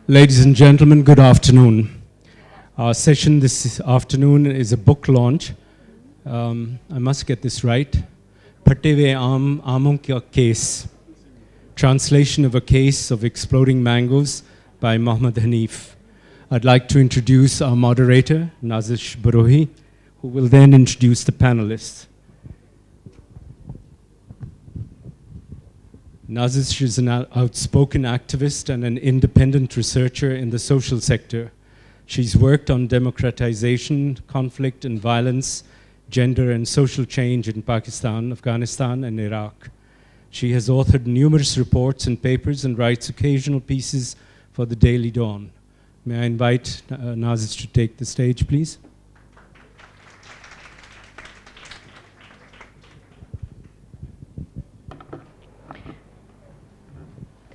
Ladies and gentlemen, good afternoon. Our session this afternoon is a book launch. I must get this right. Phatte Aamon Ka Case. Translation of a Case of Exploding Mangoes by Mohammad Hanif. I'd like to introduce our moderator, Nazish Barohi, who will then introduce the panelists. Nazish is an outspoken activist and an independent researcher in the social sector. She's worked on democratization, conflict and violence, gender and social change in Pakistan, Afghanistan and Iraq. She has authored numerous reports and papers and writes occasional pieces for the Daily Dawn. May I invite Nazish to take the stage, please?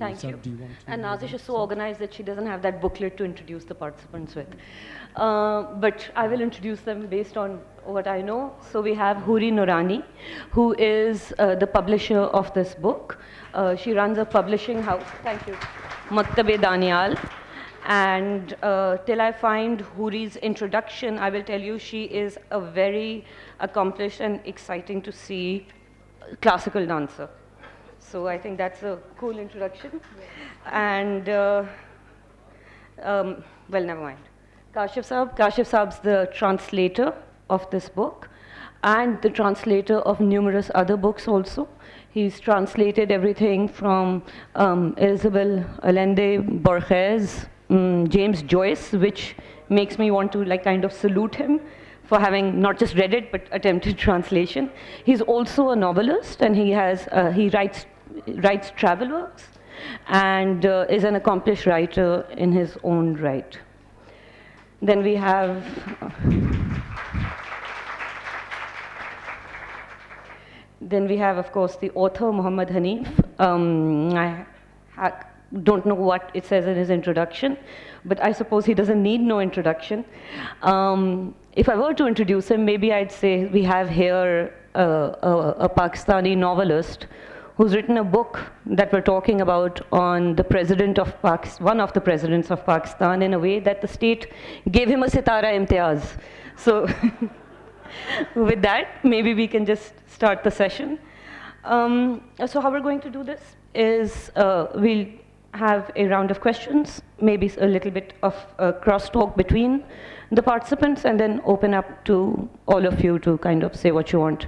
Thank you. And Nazish is so organized that she doesn't have that booklet to introduce the participants with. But I will introduce them based on what I know. So we have Huri Noorani, who is the publisher of this book. She runs a publishing house. Thank you. Maktab-e Danial. And till I find Huri's introduction, I will tell you she is a very accomplished and exciting to see classical dancer. So I think that's a cool introduction. And, well, never mind. Kashif Saab's the translator of this book and the translator of numerous other books also. He's translated everything from Isabel Allende, Borges, James Joyce, which makes me want to kind of salute him for having not just read it, but attempted translation. He's also a novelist, and he writes travel works, and is an accomplished writer in his own right. Then we have of course, the author, Mohammad Hanif. I don't know what it says in his introduction, but I suppose he doesn't need no introduction. If I were to introduce him, maybe I'd say we have here a Pakistani novelist who's written a book that we're talking about on the president of one of the presidents of Pakistan, in a way that the state gave him a Sitara Imtiaz. So with that, maybe we can just start the session. So how we're going to do this is we'll have a round of questions, maybe a little bit of crosstalk between the participants, and then open up to all of you to kind of say what you want.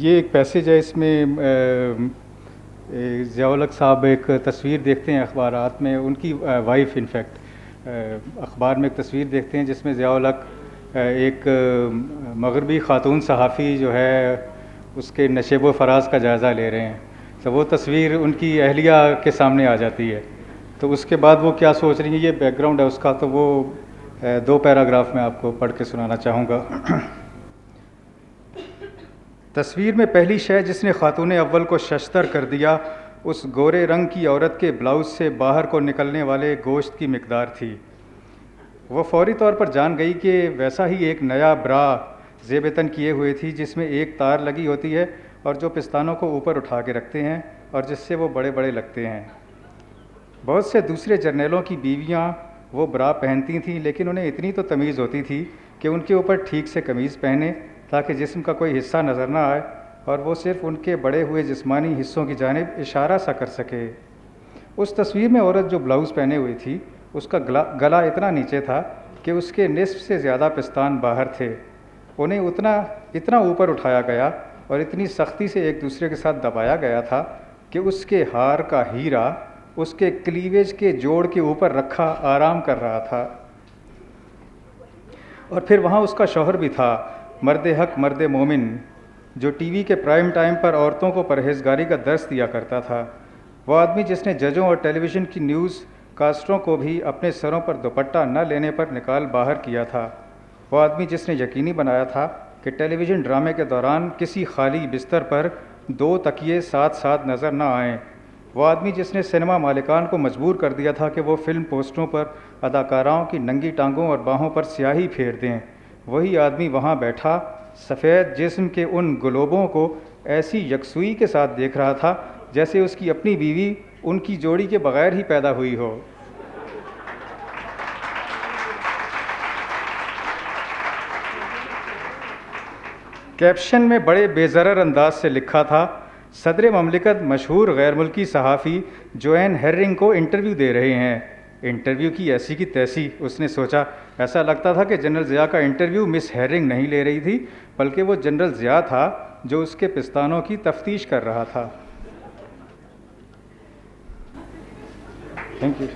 یہ ایک passage ہے، اس میں ضیاء الحق صاحب ایک تصویر دیکھتے ہیں اخبارات میں، ان کی وائف انفیکٹ اخبار میں ایک تصویر دیکھتے ہیں جس میں ضیاء الحق ایک مغربی خاتون صحافی جو ہے اس کے نشیب و فراز کا جائزہ لے رہے ہیں، تو وہ تصویر ان کی اہلیہ کے سامنے آ جاتی ہے، تو اس کے بعد وہ کیا سوچ رہی ہیں، یہ بیک گراؤنڈ ہے اس کا، تو وہ 2 پیراگراف میں آپ کو پڑھ کے سنانا چاہوں گا۔ تصویر میں پہلی شے جس نے خاتون اول کو ششدر کر دیا، اس گورے رنگ کی عورت کے بلاؤز سے باہر کو نکلنے والے گوشت کی مقدار تھی۔ وہ فوری طور پر جان گئی کہ ویسا ہی ایک نیا برا زیب تن کیے ہوئے تھی جس میں ایک تار لگی ہوتی ہے اور جو پستانوں کو اوپر اٹھا کے رکھتے ہیں اور جس سے وہ بڑے بڑے لگتے ہیں۔ بہت سے دوسرے جرنیلوں کی بیویاں وہ برا پہنتی تھیں، لیکن انہیں اتنی تو تمیز ہوتی تھی کہ ان کے اوپر ٹھیک سے قمیض پہنے تاکہ جسم کا کوئی حصہ نظر نہ آئے اور وہ صرف ان کے بڑے ہوئے جسمانی حصوں کی جانب اشارہ سا کر سکے۔ اس تصویر میں عورت جو بلاؤز پہنے ہوئی تھی، اس کا گلا اتنا نیچے تھا کہ اس کے نصف سے زیادہ پستان باہر تھے، انہیں اتنا اوپر اٹھایا گیا اور اتنی سختی سے ایک دوسرے کے ساتھ دبایا گیا تھا کہ اس کے ہار کا ہیرا اس کے کلیویج کے جوڑ کے اوپر رکھا آرام کر رہا تھا۔ اور پھر وہاں اس کا شوہر بھی تھا، مرد حق، مرد مومن، جو ٹی وی کے پرائم ٹائم پر عورتوں کو پرہیزگاری کا درس دیا کرتا تھا، وہ آدمی جس نے ججوں اور ٹیلی ویژن کی نیوز کاسٹروں کو بھی اپنے سروں پر دوپٹہ نہ لینے پر نکال باہر کیا تھا، وہ آدمی جس نے یقینی بنایا تھا کہ ٹیلی ویژن ڈرامے کے دوران کسی خالی بستر پر 2 تکیے ساتھ ساتھ نظر نہ آئیں، وہ آدمی جس نے سنیما مالکان کو مجبور کر دیا تھا کہ وہ فلم پوسٹروں پر اداکاراؤں کی ننگی ٹانگوں اور باہوں پر سیاہی پھیر دیں، وہی آدمی وہاں بیٹھا سفید جسم کے ان گلوبوں کو ایسی یکسوئی کے ساتھ دیکھ رہا تھا جیسے اس کی اپنی بیوی ان کی جوڑی کے بغیر ہی پیدا ہوئی ہو۔ کیپشن میں بڑے بے ضرر انداز سے لکھا تھا، صدر مملکت مشہور غیر ملکی صحافی جوین ہیرنگ کو انٹرویو دے رہے ہیں۔ انٹرویو کی ایسی کی تیسی، اس نے سوچا، ایسا لگتا تھا کہ جنرل ضیاء کا انٹرویو مس ہیرنگ نہیں لے رہی تھی بلکہ وہ جنرل ضیاء تھا جو اس کے پستانوں کی تفتیش کر رہا تھا۔ Thank you.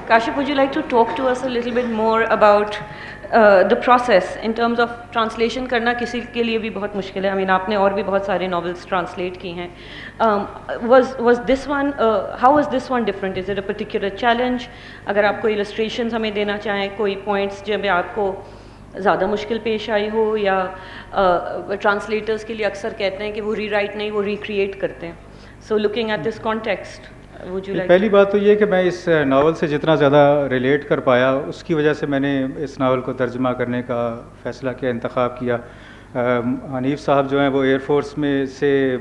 Kashif, would you like to talk to us a little bit more about the process in terms of translation کرنا کسی کے لیے بھی بہت مشکل ہے. I mean آپ نے اور بھی بہت سارے novels translate کی ہیں. Was this one how was this one different? Is it a particular challenge? اگر آپ کو illustrations ہمیں دینا چاہیں, کوئی points جن میں آپ کو زیادہ مشکل پیش آئی ہو, یا ٹرانسلیٹرز کے لیے اکثر کہتے ہیں کہ وہ ری رائٹ نہیں, وہ ریکریٹ کرتے ہیں. So looking at this context, would you like پہلی بات تو یہ کہ میں اس ناول سے جتنا زیادہ ریلیٹ کر پایا اس کی وجہ سے میں نے اس ناول کو ترجمہ کرنے کا فیصلہ کیا, انتخاب کیا. حنیف صاحب جو ہیں وہ ایئر فورس میں سے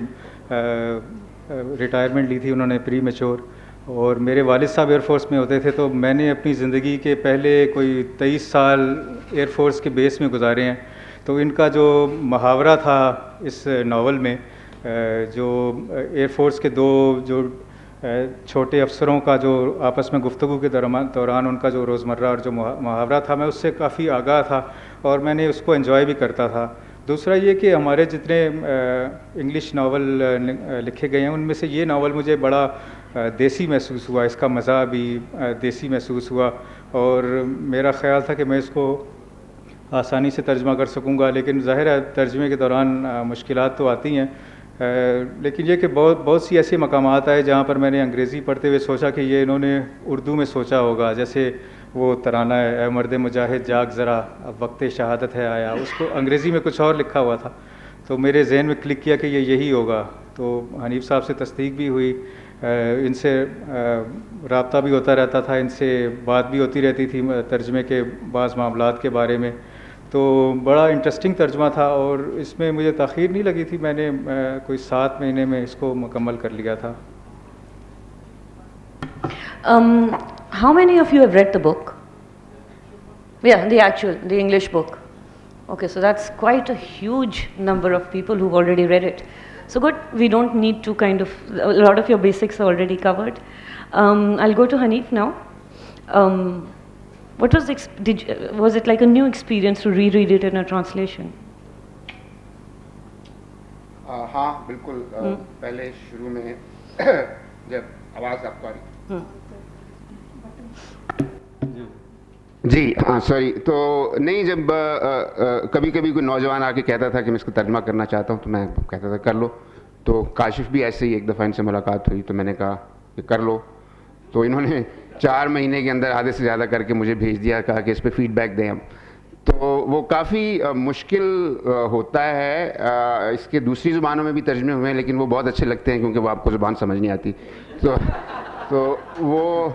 ریٹائرمنٹ لی تھی انہوں نے پری میچور, اور میرے والد صاحب ایئر فورس میں ہوتے تھے, تو میں نے اپنی زندگی کے پہلے کوئی 23 سال ایئر فورس کے بیس میں گزارے ہیں. تو ان کا جو محاورہ تھا اس ناول میں, جو ایئر فورس کے دو جو چھوٹے افسروں کا جو آپس میں گفتگو کے دوران ان کا جو روزمرہ اور جو محاورہ تھا, میں اس سے کافی آگاہ تھا اور میں نے اس کو انجوائے بھی کرتا تھا. دوسرا یہ کہ ہمارے جتنے انگلش ناول لکھے گئے ہیں ان میں سے یہ ناول مجھے بڑا دیسی محسوس ہوا, اس کا مزہ بھی دیسی محسوس ہوا, اور میرا خیال تھا کہ میں اس کو آسانی سے ترجمہ کر سکوں گا. لیکن ظاہر ہے ترجمے کے دوران مشکلات تو آتی ہیں, لیکن یہ کہ بہت سی ایسے مقامات آئے جہاں پر میں نے انگریزی پڑھتے ہوئے سوچا کہ یہ انہوں نے اردو میں سوچا ہوگا. جیسے وہ ترانہ ہے, اے مرد مجاہد جاگ ذرا اب وقت شہادت ہے آیا, اس کو انگریزی میں کچھ اور لکھا ہوا تھا, تو میرے ذہن میں کلک کیا کہ یہ یہی ہوگا. تو حنیف صاحب سے تصدیق بھی ہوئی, ان سے رابطہ بھی ہوتا رہتا تھا, ان سے بات بھی ہوتی رہتی تھی ترجمے کے بعض معاملات کے بارے میں. تو بڑا انٹرسٹنگ ترجمہ تھا اور اس میں مجھے تاخیر نہیں لگی تھی, میں نے کوئی 7 مہینے میں اس کو مکمل کر لیا تھا. How many of you have read the book? Yeah, the English book. Okay, so that's quite a huge number of people who've already read it. So good, we don't need to a lot of your basics are already covered. I'll go to Hanif now. What was was it like a new experience to reread it in a translation? ہاں بالکل, پہلے شروع میں جب آواز آپ کو آ رہی, جی ہاں سوری, تو نہیں جب کبھی کبھی کوئی نوجوان آ کے کہتا تھا کہ میں اس کو ترجمہ کرنا چاہتا ہوں تو میں کہتا تھا کر لو. تو کاشف بھی ایسے ہی ایک دفعہ ان سے ملاقات ہوئی تو میں نے کہا کہ کر لو, تو انہوں نے 4 مہینے کے اندر آدھے سے زیادہ کر کے مجھے بھیج دیا, کہا کہ اس پہ فیڈ بیک دیں ہم. تو وہ کافی مشکل ہوتا ہے. اس کے دوسری زبانوں میں بھی ترجمے ہوئے ہیں لیکن وہ بہت اچھے لگتے ہیں کیونکہ وہ آپ کو زبان سمجھ نہیں آتی. تو وہ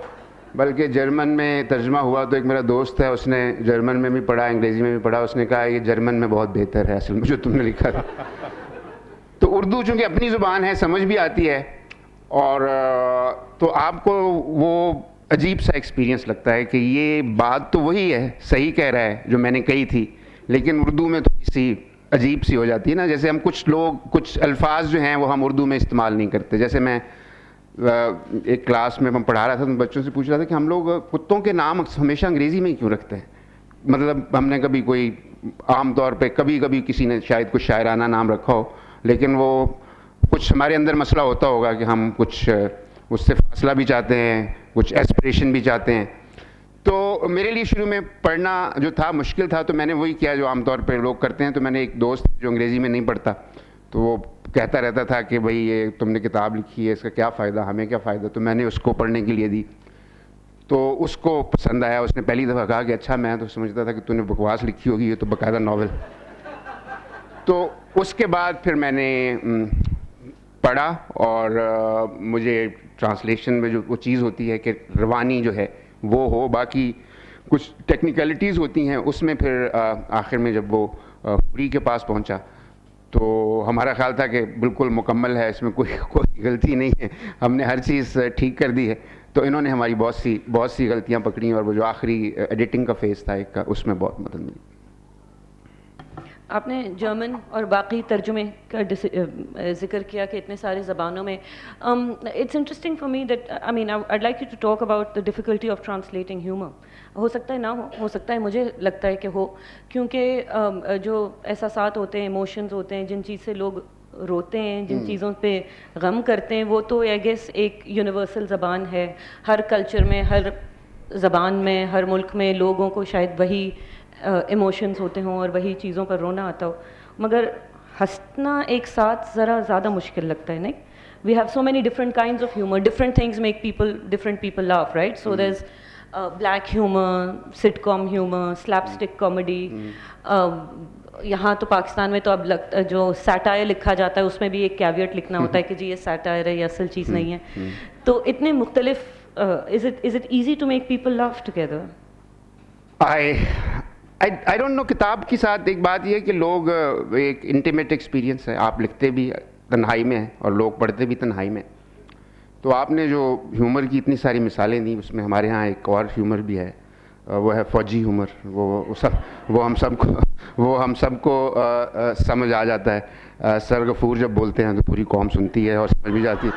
بلکہ جرمن میں ترجمہ ہوا تو ایک میرا دوست ہے, اس نے جرمن میں بھی پڑھا, انگریزی میں بھی پڑھا, اس نے کہا یہ جرمن میں بہت بہتر ہے اصل میں جو تم نے لکھا تھا. تو اردو چونکہ اپنی زبان ہے سمجھ بھی آتی ہے, اور تو آپ کو وہ عجیب سا ایکسپیرینس لگتا ہے کہ یہ بات تو وہی ہے, صحیح کہہ رہا ہے جو میں نے کہی تھی, لیکن اردو میں تھوڑی سی عجیب سی ہو جاتی ہے نا. جیسے ہم کچھ الفاظ جو ہیں وہ ہم اردو میں استعمال نہیں کرتے. جیسے میں ایک کلاس میں پڑھا رہا تھا تو بچوں سے پوچھ رہا تھا کہ ہم لوگ کتوں کے نام ہمیشہ انگریزی میں ہی کیوں رکھتے ہیں. مطلب ہم نے کبھی کوئی عام طور پہ کبھی کسی نے شاید کچھ شاعرانہ نام رکھا ہو, لیکن وہ کچھ ہمارے اندر مسئلہ ہوتا ہوگا کہ ہم کچھ اس سے فاصلہ بھی چاہتے ہیں, کچھ ایسپریشن بھی چاہتے ہیں. تو میرے لیے شروع میں پڑھنا جو تھا مشکل تھا, تو میں نے وہی کیا جو عام طور پہ لوگ کرتے ہیں. تو میں نے ایک دوست جو انگریزی میں نہیں پڑھتا, تو وہ کہتا رہتا تھا کہ بھائی یہ تم نے کتاب لکھی ہے, اس کا کیا فائدہ, ہمیں کیا فائدہ. تو میں نے اس کو پڑھنے کے لیے دی, تو اس کو پسند آیا. اس نے پہلی دفعہ کہا کہ اچھا, میں تو سمجھتا تھا کہ تو نے بکواس لکھی ہوگی, یہ تو باقاعدہ ناول. تو اس کے بعد پھر میں نے پڑھا, اور مجھے ٹرانسلیشن میں جو وہ چیز ہوتی ہے کہ روانی جو ہے وہ ہو, باقی کچھ ٹیکنیکلٹیز ہوتی ہیں اس میں. پھر آخر میں جب وہ پوری کے پاس پہنچا تو ہمارا خیال تھا کہ بالکل مکمل ہے, اس میں کوئی غلطی نہیں ہے, ہم نے ہر چیز ٹھیک کر دی ہے. تو انہوں نے ہماری بہت سی غلطیاں پکڑیں, اور وہ جو آخری ایڈیٹنگ کا فیز تھا ایک کا, اس میں بہت مدد ملی. آپ نے جرمن اور باقی ترجمے کا ذکر کیا کہ اتنے سارے زبانوں میں. It's interesting for me that I mean I like you to talk about the difficulty of translating humour. ہو سکتا ہے نہ ہو سکتا ہے, مجھے لگتا ہے کہ ہو, کیونکہ جو احساسات ہوتے ہیں, ایموشنز ہوتے ہیں, جن چیز سے لوگ روتے ہیں, جن چیزوں پہ غم کرتے ہیں, وہ تو آئی گیس ایک یونیورسل زبان ہے. ہر کلچر میں, ہر زبان میں, ہر ملک میں لوگوں کو شاید وہی ایموشنز ہوتے ہوں اور وہی چیزوں پر رونا آتا ہو, مگر ہنسنا ایک ساتھ ذرا زیادہ مشکل لگتا ہے, نہیں؟ We have so many different kinds of humour, different things make different people laugh, right? So there is black humour, sitcom humour, slapstick comedy. یہاں تو پاکستان میں تو اب جو سیٹائر لکھا جاتا ہے اس میں بھی ایک کیویٹ لکھنا ہوتا ہے کہ جی یہ سیٹائر ہے, یہ اصل چیز نہیں ہے. تو اتنے مختلف, is it easy to make people laugh together? I don't know. کتاب کے ساتھ ایک بات یہ ہے کہ لوگ, ایک انٹیمیٹ ایکسپیرینس ہے, آپ لکھتے بھی تنہائی میں ہیں اور لوگ پڑھتے بھی تنہائی میں. تو آپ نے جو ہیومر کی اتنی ساری مثالیں دیں, اس میں ہمارے ہاں ایک اور ہیومر بھی ہے, وہ ہے فوجی ہیومر. وہ ہم سب کو سمجھ آ جاتا ہے. سر غفور جب بولتے ہیں تو پوری قوم سنتی ہے اور سمجھ بھی جاتی ہے.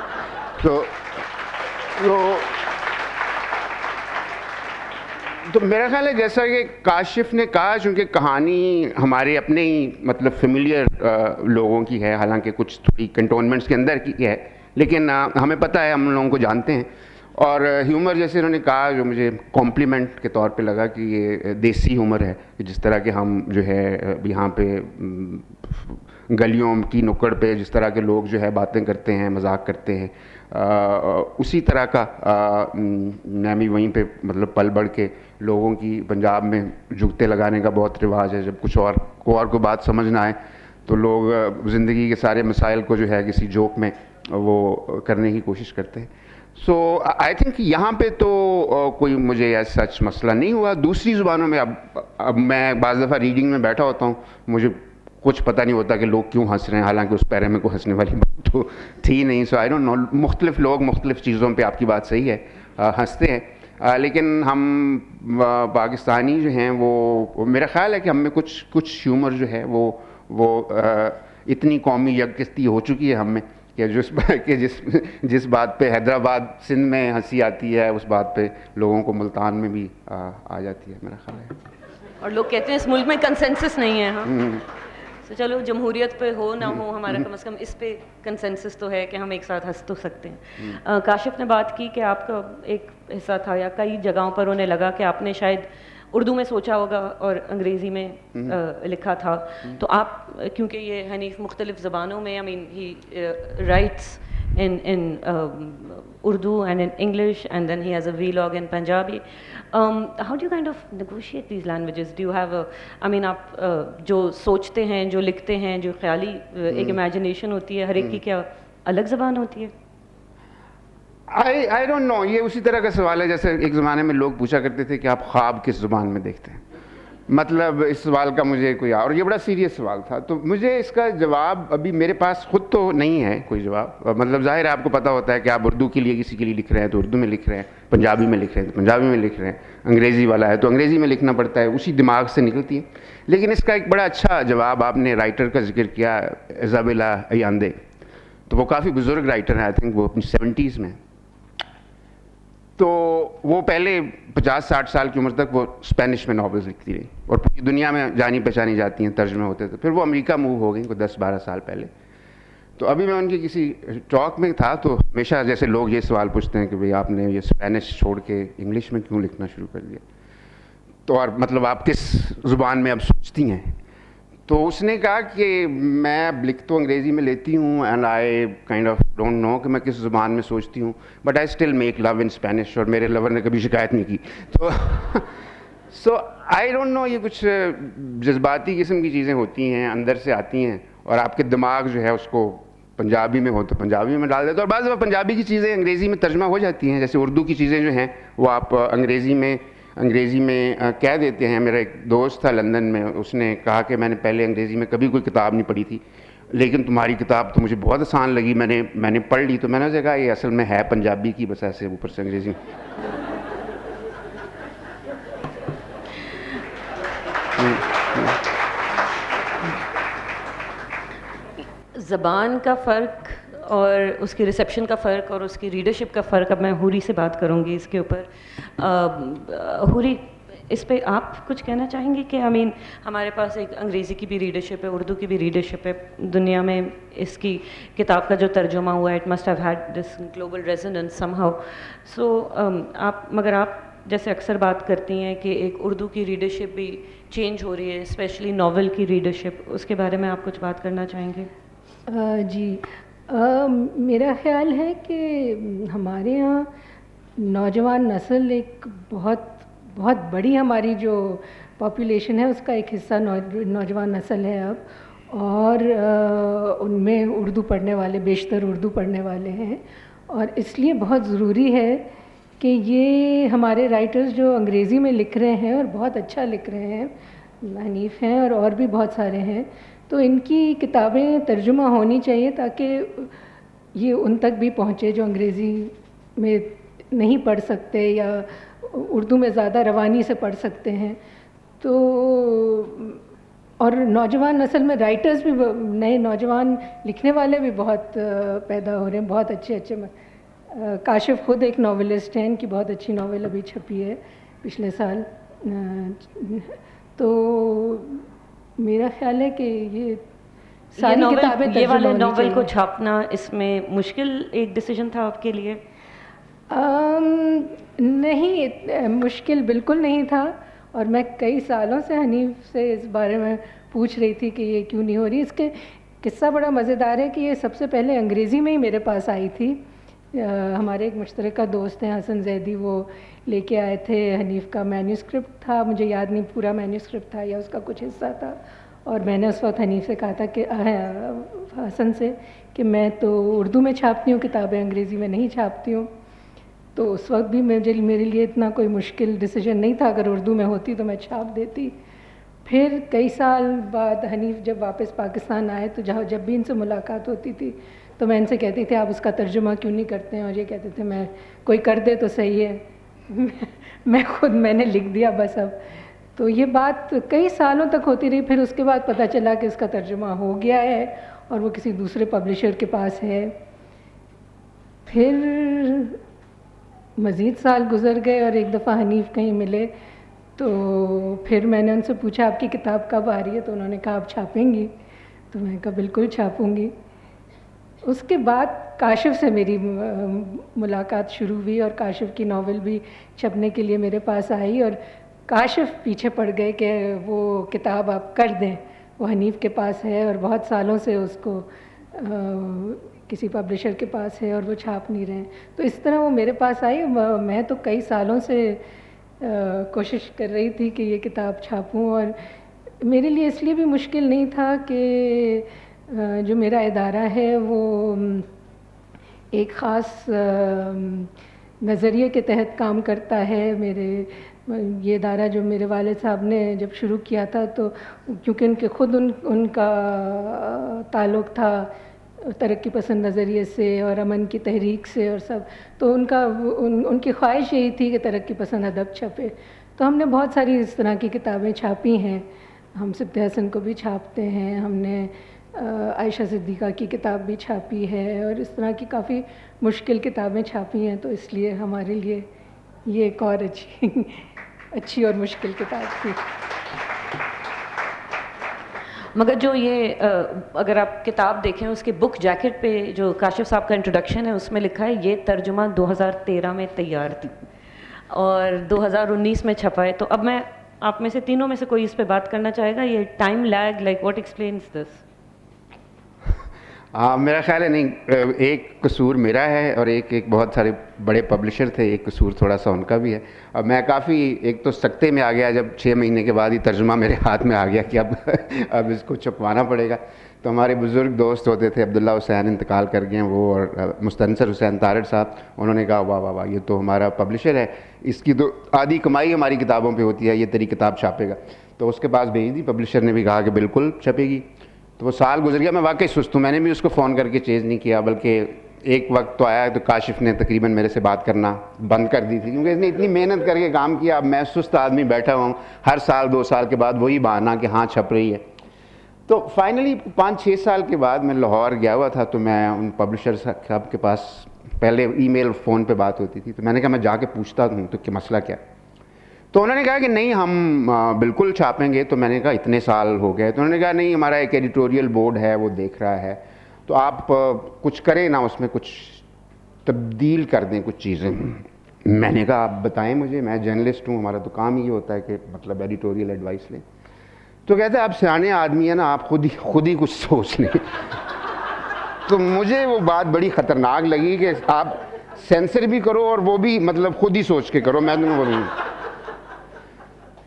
تو میرا خیال ہے جیسا کہ کاشف نے کہا, چونکہ کہانی ہمارے اپنے ہی مطلب فیملیئر لوگوں کی ہے, حالانکہ کچھ تھوڑی کنٹونمنٹس کے اندر کی ہے, لیکن ہمیں پتہ ہے, ہم لوگوں کو جانتے ہیں. اور ہیومر جیسے انہوں نے کہا, جو مجھے کمپلیمنٹ کے طور پہ لگا کہ یہ دیسی ہیومر ہے, کہ جس طرح کہ ہم جو ہے یہاں پہ گلیوں کی نکڑ پہ جس طرح کے لوگ جو ہے باتیں کرتے ہیں, مذاق کرتے ہیں, اسی طرح کا میں بھی وہیں پہ مطلب پل بڑھ کے لوگوں کی پنجاب میں جگتے لگانے کا بہت رواج ہے. جب کچھ کو بات سمجھ نہ آئے تو لوگ زندگی کے سارے مسائل کو جو ہے کسی جوک میں وہ کرنے کی کوشش کرتے ہیں. سو آئی تھنک یہاں پہ تو کوئی مجھے سچ مسئلہ نہیں ہوا. دوسری زبانوں میں اب میں بعض دفعہ ریڈنگ میں بیٹھا ہوتا ہوں, مجھے کچھ پتہ نہیں ہوتا کہ لوگ کیوں ہنس رہے ہیں, حالانکہ اس پیرے میں کوئی ہنسنے والی بات تو تھی نہیں. سو آئی ڈونٹ نو, مختلف لوگ مختلف چیزوں پہ, آپ کی بات صحیح ہے, ہنستے ہیں. لیکن ہم پاکستانی جو ہیں وہ, میرا خیال ہے کہ ہم میں کچھ ہیومر جو ہے وہ اتنی قومی یکجہتی ہو چکی ہے ہم میں کہ جس بات پہ حیدرآباد سندھ میں ہنسی آتی ہے, اس بات پہ لوگوں کو ملتان میں بھی آ جاتی ہے, میرا خیال ہے. اور لوگ کہتے ہیں اس ملک میں کنسنسس نہیں ہے. ہاں, تو چلو جمہوریت پہ ہو نہ ہو, ہمارا کم از کم اس پہ کنسنسس تو ہے کہ ہم ایک ساتھ ہنس تو سکتے ہیں. کاشف نے بات کی کہ آپ کا ایک حصہ تھا, یا کئی جگہوں پر انہیں لگا کہ آپ نے شاید اردو میں سوچا ہوگا اور انگریزی میں لکھا تھا. تو آپ, کیونکہ یہ حنیف مختلف زبانوں میں, I mean he writes in Urdu and in English, and then he has a vlog in Punjabi. How do you kind of negotiate these languages? Do you have I mean, آپ جو سوچتے ہیں, جو لکھتے ہیں, جو خیالی ایک امیجنیشن ہوتی ہے, ہر ایک کی کیا الگ زبان ہوتی ہے؟ I don't know. یہ اسی طرح کا سوال ہے جیسے ایک زمانے میں لوگ پوچھا کرتے تھے کہ آپ خواب کس زبان میں دیکھتے ہیں. مطلب اس سوال کا مجھے کوئی, اور یہ بڑا سیریس سوال تھا, تو مجھے اس کا جواب ابھی میرے پاس خود تو نہیں ہے کوئی جواب. مطلب ظاہر ہے آپ کو پتہ ہوتا ہے کہ آپ اردو کے لیے کسی کے لیے لکھ رہے ہیں تو اردو میں لکھ رہے ہیں, پنجابی میں لکھ رہے ہیں تو پنجابی میں لکھ رہے ہیں, انگریزی والا ہے تو انگریزی میں لکھنا پڑتا ہے, اسی دماغ سے نکلتی ہے. لیکن اس کا ایک بڑا اچھا جواب آپ نے رائٹر کا ذکر کیا, ایزابیلا ایاندے. تو وہ کافی بزرگ رائٹر ہیں, آئی تھنک وہ اپنی 70s میں. تو وہ پہلے 50-60 سال کی عمر تک وہ اسپینش میں ناولز لکھتی رہی اور پوری دنیا میں جانی پہچانی جاتی ہیں, ترجمے ہوتے تھے. پھر وہ امریکہ موو ہو گئی کوئی 10-12 سال پہلے. تو ابھی میں ان کی کسی ٹاک میں تھا, تو ہمیشہ جیسے لوگ یہ سوال پوچھتے ہیں کہ بھئی آپ نے یہ اسپینش چھوڑ کے انگلش میں کیوں لکھنا شروع کر دیا. تو اور مطلب آپ کس زبان میں اب سوچتی ہیں؟ تو اس نے کہا کہ میں اب لکھ تو انگریزی میں لیتی ہوں and I kind of don't know کہ میں کس زبان میں سوچتی ہوں, but I still make love in Spanish, اور میرے لور نے کبھی شکایت نہیں کی. تو سو آئی ڈونٹ نو, یہ کچھ جذباتی قسم کی چیزیں ہوتی ہیں, اندر سے آتی ہیں, اور آپ کے دماغ جو ہے اس کو پنجابی میں ہو تو پنجابی میں ڈال دیتا, اور بعض دفعہ پنجابی کی چیزیں انگریزی میں ترجمہ ہو جاتی ہیں, جیسے اردو کی چیزیں جو ہیں وہ آپ انگریزی میں کہہ دیتے ہیں. میرا ایک دوست تھا لندن میں, اس نے کہا کہ میں نے پہلے انگریزی میں کبھی کوئی کتاب نہیں پڑھی تھی, لیکن تمہاری کتاب تو مجھے بہت آسان لگی, میں نے پڑھ لی. تو میں نے اسے کہا یہ اصل میں ہے پنجابی کی, بس ایسے اوپر سے انگریزی. زبان کا فرق اور اس کی ریسیپشن کا فرق اور اس کی ریڈرشپ کا فرق, اب میں حوری سے بات کروں گی اس کے اوپر. حوری, اس پہ آپ کچھ کہنا چاہیں گے کہ ہمارے پاس ایک انگریزی کی بھی ریڈرشپ ہے, اردو کی بھی ریڈرشپ ہے, دنیا میں اس کی کتاب کا جو ترجمہ ہوا ہے it must have had this global resonance somehow. So مگر آپ جیسے اکثر بات کرتی ہیں کہ ایک اردو کی ریڈرشپ بھی چینج ہو رہی ہے, اسپیشلی ناول کی ریڈرشپ, اس کے بارے میں آپ کچھ بات کرنا چاہیں گے؟ جی, میرا خیال ہے کہ ہمارے یہاں نوجوان نسل ایک بہت بڑی ہماری جو پاپولیشن ہے اس کا ایک حصہ نوجوان نسل ہے اب, اور ان میں اردو پڑھنے والے, بیشتر اردو پڑھنے والے ہیں, اور اس لیے بہت ضروری ہے کہ یہ ہمارے رائٹرز جو انگریزی میں لکھ رہے ہیں اور بہت اچھا لکھ رہے ہیں, حنیف ہیں اور بھی بہت سارے ہیں, تو ان کی کتابیں ترجمہ ہونی چاہیے تاکہ یہ ان تک بھی پہنچے جو انگریزی میں نہیں پڑھ سکتے یا اردو میں زیادہ روانی سے پڑھ سکتے ہیں. تو اور نوجوان نسل میں رائٹرز بھی, نئے نوجوان لکھنے والے بھی بہت پیدا ہو رہے ہیں, بہت اچھے. کاشف خود ایک ناولسٹ ہیں, ان کی بہت اچھی ناول ابھی چھپی ہے پچھلے سال. تو میرا خیال ہے کہ یہ ساری کتابیں یہ والے ناول کو چھاپنا اس میں مشکل ایک ڈیسیجن تھا آپ کے لیے؟ نہیں, مشکل بالکل نہیں تھا, اور میں کئی سالوں سے حنیف سے اس بارے میں پوچھ رہی تھی کہ یہ کیوں نہیں ہو رہی. اس کے قصہ بڑا مزیدار ہے کہ یہ سب سے پہلے انگریزی میں ہی میرے پاس آئی تھی. ہمارے ایک مشترکہ دوست ہیں حسن زیدی, وہ لے کے آئے تھے. حنیف کا مینیوسکرپٹ تھا, مجھے یاد نہیں پورا مینیوسکرپٹ تھا یا اس کا کچھ حصہ تھا, اور میں نے اس وقت حنیف سے کہا تھا کہ حسن سے کہ میں تو اردو میں چھاپتی ہوں کتابیں, انگریزی میں نہیں چھاپتی ہوں. تو اس وقت بھی میرے لیے اتنا کوئی مشکل ڈیسیجن نہیں تھا, اگر اردو میں ہوتی تو میں چھاپ دیتی. پھر کئی سال بعد حنیف جب واپس پاکستان آئے تو جب بھی ان سے ملاقات ہوتی تھی تو میں ان سے کہتی تھی آپ اس کا ترجمہ کیوں نہیں کرتے ہیں, اور یہ کہتے تھے میں کوئی کر دے تو صحیح ہے, میں نے لکھ دیا بس. اب تو یہ بات کئی سالوں تک ہوتی رہی. پھر اس کے بعد پتہ چلا کہ اس کا ترجمہ ہو گیا ہے اور وہ کسی دوسرے پبلشر کے پاس ہے. پھر مزید سال گزر گئے اور ایک دفعہ حنیف کہیں ملے, تو پھر میں نے ان سے پوچھا آپ کی کتاب کب آ رہی ہے, تو انہوں نے کہا آپ چھاپیں گی, تو میں نے کہا بالکل چھاپوں گی. اس کے بعد کاشف سے میری ملاقات شروع ہوئی, اور کاشف کی ناول بھی چھپنے کے لیے میرے پاس آئی, اور کاشف پیچھے پڑ گئے کہ وہ کتاب آپ کر دیں, وہ حنیف کے پاس ہے اور بہت سالوں سے اس کو کسی پبلشر کے پاس ہے اور وہ چھاپ نہیں رہے ہیں. تو اس طرح وہ میرے پاس آئی. میں تو کئی سالوں سے کوشش کر رہی تھی کہ یہ کتاب چھاپوں, اور میرے لیے اس لیے بھی مشکل نہیں تھا کہ جو میرا ادارہ ہے وہ ایک خاص نظریے کے تحت کام کرتا ہے. یہ ادارہ جو میرے والد صاحب نے جب شروع کیا تھا, تو کیونکہ ان کا تعلق تھا ترقی پسند نظریے سے اور امن کی تحریک سے اور سب, تو ان کی خواہش یہی تھی کہ ترقی پسند ادب چھپے. تو ہم نے بہت ساری اس طرح کی کتابیں چھاپی ہیں. ہم سبط حسن کو بھی چھاپتے ہیں, ہم نے عائشہ صدیقہ کی کتاب بھی چھاپی ہے, اور اس طرح کی کافی مشکل کتابیں چھاپی ہیں. تو اس لیے ہمارے لیے یہ ایک اور اچھی اور مشکل کتاب تھی. مگر جو یہ اگر آپ کتاب دیکھیں اس کے بک جیکٹ پہ جو کاشف صاحب کا انٹروڈکشن ہے اس میں لکھا ہے یہ ترجمہ 2013 میں تیار تھی اور 2019 میں چھپا ہے. تو اب میں آپ میں سے تینوں میں سے کوئی اس پہ بات کرنا چاہے گا؟ یہ time lag like what explains this? میرا خیال ہے نہیں, ایک قصور میرا ہے اور ایک بہت سارے بڑے پبلشر تھے, ایک قصور تھوڑا سا ان کا بھی ہے. اب میں کافی ایک تو سکتے میں آ گیا جب 6 مہینے کے بعد ہی ترجمہ میرے ہاتھ میں آ گیا کہ اب اس کو چھپوانا پڑے گا. تو ہمارے بزرگ دوست ہوتے تھے, عبداللہ حسین انتقال کر گئے ہیں وہ, اور مستنصر حسین طارڑ صاحب, انہوں نے کہا واہ واہ واہ یہ تو ہمارا پبلشر ہے, اس کی تو آدھی کمائی ہماری کتابوں پہ ہوتی ہے, یہ تیری کتاب چھاپے گا. تو اس کے پاس بھیج دی, پبلشر نے بھی کہا کہ بالکل چھپے گی. تو وہ سال گزر گیا, میں واقعی سست ہوں, میں نے بھی اس کو فون کر کے چیز نہیں کیا, بلکہ ایک وقت تو آیا تو کاشف نے تقریباً میرے سے بات کرنا بند کر دی تھی, کیونکہ اس نے اتنی محنت کر کے کام کیا. اب میں سست آدمی بیٹھا ہوں, ہر سال 2 سال کے بعد وہی بہانا کہ ہاں چھپ رہی ہے. تو فائنلی 5-6 سال کے بعد میں لاہور گیا ہوا تھا, تو میں ان پبلشر صاحب کے پاس, پہلے ای میل فون پہ بات ہوتی تھی, تو میں نے کہا میں جا کے پوچھتا ہوں تو کہ مسئلہ کیا ہے. تو انہوں نے کہا کہ نہیں ہم بالکل چھاپیں گے. تو میں نے کہا اتنے سال ہو گئے؟ تو انہوں نے کہا نہیں ہمارا ایک ایڈیٹوریل بورڈ ہے وہ دیکھ رہا ہے, تو آپ کچھ کریں نا, اس میں کچھ تبدیل کر دیں کچھ چیزیں. میں نے کہا آپ بتائیں مجھے, میں جرنلسٹ ہوں, ہمارا تو کام یہ ہوتا ہے کہ مطلب ایڈیٹوریل ایڈوائس لیں. تو کہتے ہیں آپ سیانے آدمی ہیں نا, آپ خود ہی کچھ سوچ لیں. تو مجھے وہ بات بڑی خطرناک لگی کہ آپ سینسر بھی کرو اور وہ بھی مطلب خود ہی سوچ کے کرو.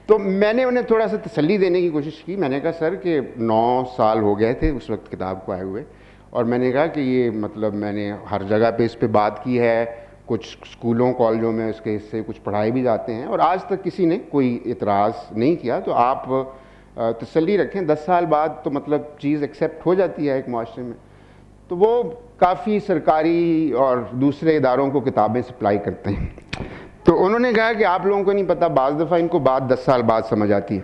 تو میں نے انہیں تھوڑا سا تسلی دینے کی کوشش کی. میں نے کہا سر کہ 9 سال ہو گئے تھے اس وقت کتاب کو آئے ہوئے, اور میں نے کہا کہ یہ مطلب میں نے ہر جگہ پہ اس پہ بات کی ہے, کچھ اسکولوں کالجوں میں اس کے حصے کچھ پڑھائے بھی جاتے ہیں, اور آج تک کسی نے کوئی اعتراض نہیں کیا. تو آپ تسلی رکھیں, 10 سال بعد تو مطلب چیز ایکسیپٹ ہو جاتی ہے ایک معاشرے میں. تو وہ کافی سرکاری اور دوسرے اداروں کو کتابیں سپلائی کرتے ہیں. تو انہوں نے کہا کہ آپ لوگوں کو نہیں پتہ, بعض دفعہ ان کو بات 10 سال بعد سمجھ آتی ہے.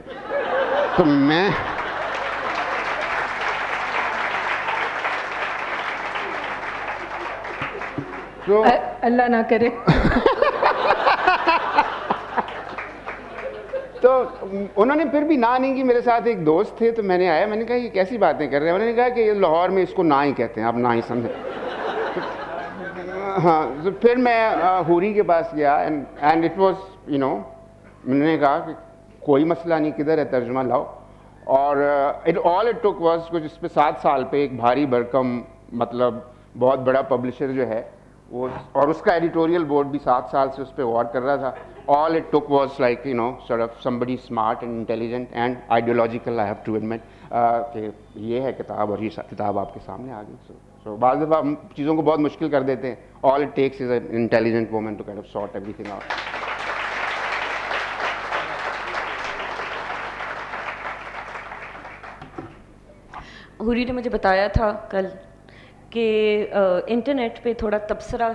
تو میں اللہ نہ کرے. تو انہوں نے پھر بھی نہ نہیں کی. میرے ساتھ ایک دوست تھے, تو میں نے آیا, میں نے کہا یہ کیسی باتیں کر رہے ہیں. انہوں نے کہا کہ یہ لاہور میں اس کو نہ ہی کہتے ہیں, آپ نہ ہی سمجھیں. ہاں, تو پھر میں حوری کے پاس گیا, اینڈ اٹ واز انہوں نے کہا کہ کوئی مسئلہ نہیں, کدھر ہے ترجمہ لاؤ. اور آل اٹ ٹک واز کچھ اس پہ 7 سال پہ ایک بھاری بھرکم مطلب بہت بڑا پبلشر جو ہے وہ, اور اس کا ایڈیٹوریل بورڈ بھی 7 سال سے اس پہ غور کر رہا تھا. All it took was like sort of somebody smart and intelligent and ideological, I have to admit, کہ یہ ہے کتاب اور یہ کتاب آپ کے سامنے آ گئی. So بعض دفعہ ہم چیزوں کو بہت مشکل کر دیتے ہیں. All it takes is an intelligent woman to kind of sort everything out. حوری نے مجھے بتایا تھا کل کہ انٹرنیٹ پہ تھوڑا تبصرہ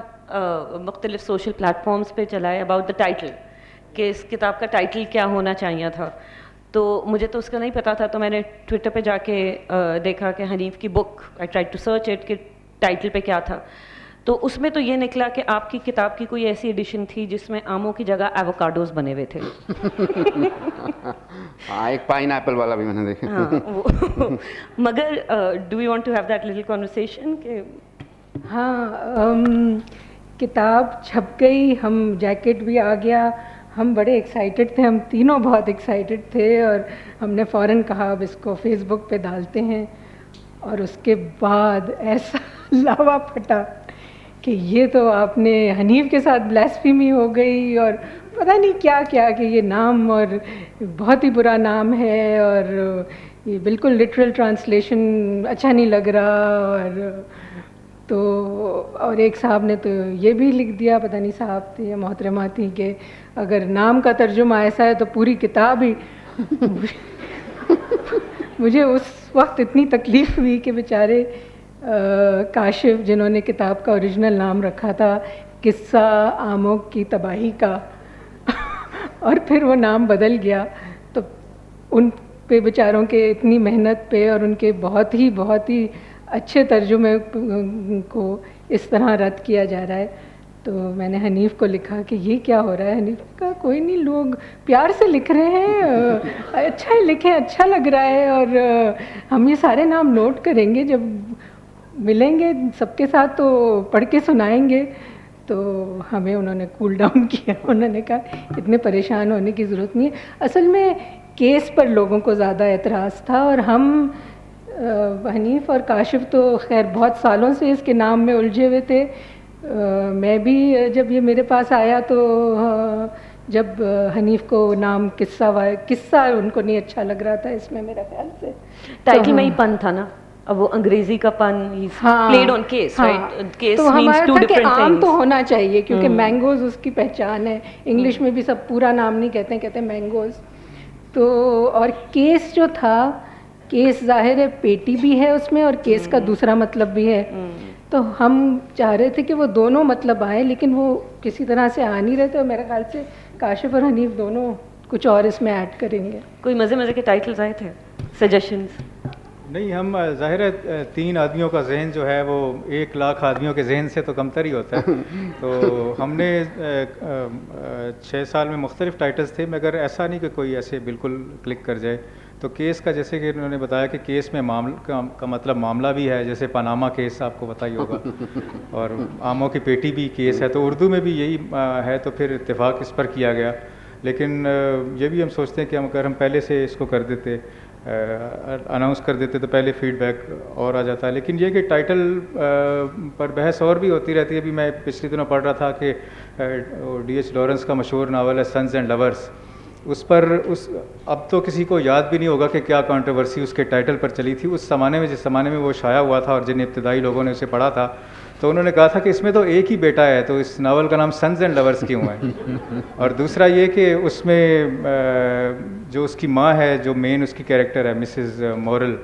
مختلف سوشل پلیٹ فارمز پہ چلا ہے اباؤٹ دا ٹائٹل, کہ اس کتاب کا ٹائٹل کیا ہونا چاہیے تھا. تو مجھے تو اس کا نہیں پتا تھا, تو میں نے ٹویٹر پہ جا کے دیکھا کہ حنیف کی book, I try to search it کہ ٹائٹل پہ کیا تھا. تو اس میں تو یہ نکلا کہ آپ کی کتاب کی کوئی ایسی ایڈیشن تھی جس میں آموں کی جگہ ایووکاڈوز بنے ہوئے تھے. ہاں, ایک پائن ایپل والا بھی میں نے دیکھا. ہاں, مگر do you want to have that little conversation کہ ہاں کتاب چھپ گئی, ہم جیکٹ بھی آ گیا, ہم بڑے ایکسائٹیڈ تھے, ہم تینوں بہت ایکسائٹیڈ تھے, اور ہم نے فوراً کہا اب اس کو فیس بک پہ ڈالتے ہیں. اور اس کے بعد ایسا لاوا پھٹا کہ یہ تو آپ نے حنیف کے ساتھ بلیسفیمی ہو گئی, اور پتہ نہیں کیا کیا, کہ یہ نام اور بہت ہی برا نام ہے, اور یہ بالکل لٹرل ٹرانسلیشن اچھا نہیں لگ رہا. اور ایک صاحب نے تو یہ بھی لکھ دیا, پتہ نہیں صاحب تھے یا محترمہ تھیں, کہ اگر نام کا ترجمہ ایسا ہے تو پوری کتاب ہی. مجھے اس وقت اتنی تکلیف ہوئی کہ بیچارے کاشف جنہوں نے کتاب کا اوریجنل نام رکھا تھا قصہ آموں کی تباہی کا, اور پھر وہ نام بدل گیا, تو ان پہ بیچاروں کے اتنی محنت پہ اور ان کے بہت ہی اچھے ترجمے کو اس طرح رد کیا جا رہا ہے. تو میں نے حنیف کو لکھا کہ یہ کیا ہو رہا ہے. حنیف کا کوئی نہیں, لوگ پیار سے لکھ رہے ہیں, اچھا ہی لکھیں, اچھا لگ رہا ہے, اور ہم یہ سارے نام نوٹ کریں گے, جب ملیں گے سب کے ساتھ تو پڑھ کے سنائیں گے. تو ہمیں انہوں نے کول ڈاؤن کیا. انہوں نے کہا اتنے پریشان ہونے کی ضرورت نہیں ہے. اصل میں کیس پر لوگوں کو زیادہ اعتراض تھا, اور ہم حنیف اور کاشف تو خیر بہت سالوں سے اس کے نام میں الجھے ہوئے تھے. میں بھی جب یہ میرے پاس آیا تو جب حنیف کو نام قصہ ان کو نہیں اچھا لگ رہا تھا اس میں, میرا خیال سے ٹائٹل میں ہی پن تھا نا, اب وہ انگریزی کا pun played on case, right, case تو مینز ہمارا ٹو تھا کہ ڈفرنٹ عام تو تھنگز. ہونا چاہیے کیونکہ مینگوز اس کی پہچان ہے. انگلش میں بھی سب پورا نام نہیں کہتے ہیں, کہتے ہیں مینگوز. تو اور کیس جو تھا, کیس ظاہر ہے پیٹی بھی ہے اس میں اور کیس کا دوسرا مطلب بھی ہے. تو ہم چاہ رہے تھے کہ وہ دونوں مطلب آئیں, لیکن وہ کسی طرح سے آ نہیں رہے تھے. اور میرے خیال سے کاشف اور حنیف دونوں کچھ اور اس میں ایڈ کریں گے. کوئی مزے مزے کے ٹائٹلز آئے تھے, سجیشنز؟ نہیں, ہم ظاہر ہے 3 آدمیوں کا ذہن جو ہے وہ 1,00,000 آدمیوں کے ذہن سے تو کمتر ہی ہوتا ہے. تو ہم نے 6 سال میں مختلف ٹائٹلز تھے, مگر ایسا نہیں کہ کوئی ایسے بالکل کلک کر جائے. تو کیس کا جیسے کہ انہوں نے بتایا کہ کیس میں کا مطلب معاملہ بھی ہے, جیسے پاناما کیس آپ کو پتہ ہی ہوگا, اور آموں کی پیٹی بھی کیس ہے. تو اردو میں بھی یہی ہے, تو پھر اتفاق اس پر کیا گیا. لیکن یہ بھی ہم سوچتے ہیں کہ اگر ہم پہلے سے اس کو کر دیتے, اناؤنس کر دیتے, تو پہلے فیڈ بیک اور آ جاتا ہے. لیکن یہ کہ ٹائٹل پر بحث اور بھی ہوتی رہتی ہے. ابھی میں پچھلے دنوں پڑھ رہا تھا کہ ڈی ایچ لارنس کا مشہور ناول ہے سنز اینڈ لورس, اس پر اب تو کسی کو یاد بھی نہیں ہوگا کہ کیا کنٹروورسی اس کے ٹائٹل پر چلی تھی. اس زمانے میں, جس زمانے میں وہ شائع ہوا تھا اور جن ابتدائی لوگوں نے اسے پڑھا تھا, تو انہوں نے کہا تھا کہ اس میں تو ایک ہی بیٹا ہے, تو اس ناول کا نام سنز اینڈ لورس کیوں ہے؟ اور دوسرا یہ کہ اس میں جو اس کی ماں ہے, جو مین اس کی کیریکٹر ہے مسز مورل,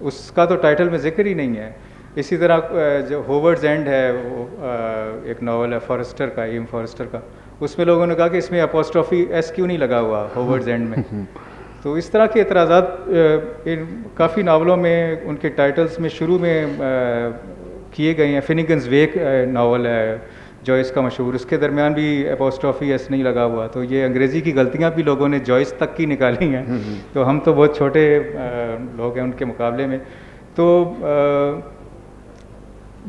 اس کا تو ٹائٹل میں ذکر ہی نہیں ہے. اسی طرح جو ہوورڈز اینڈ ہے, وہ ایک ناول ہے فارسٹر کا, ایم فارسٹر کا, اس میں لوگوں نے کہا کہ اس میں اپوسٹرافی ایس کیوں نہیں لگا ہوا ہوورڈز اینڈ میں. تو اس طرح کے اعتراضات کافی ناولوں میں ان کے ٹائٹلز میں شروع میں کیے گئے ہیں. فنیگنز ویک ناول ہے جوائس کا مشہور, اس کے درمیان بھی اپوسٹرافی ایس نہیں لگا ہوا. تو یہ انگریزی کی غلطیاں بھی لوگوں نے جوائس تک کی نکالی ہیں, تو ہم تو بہت چھوٹے لوگ ہیں ان کے مقابلے میں. تو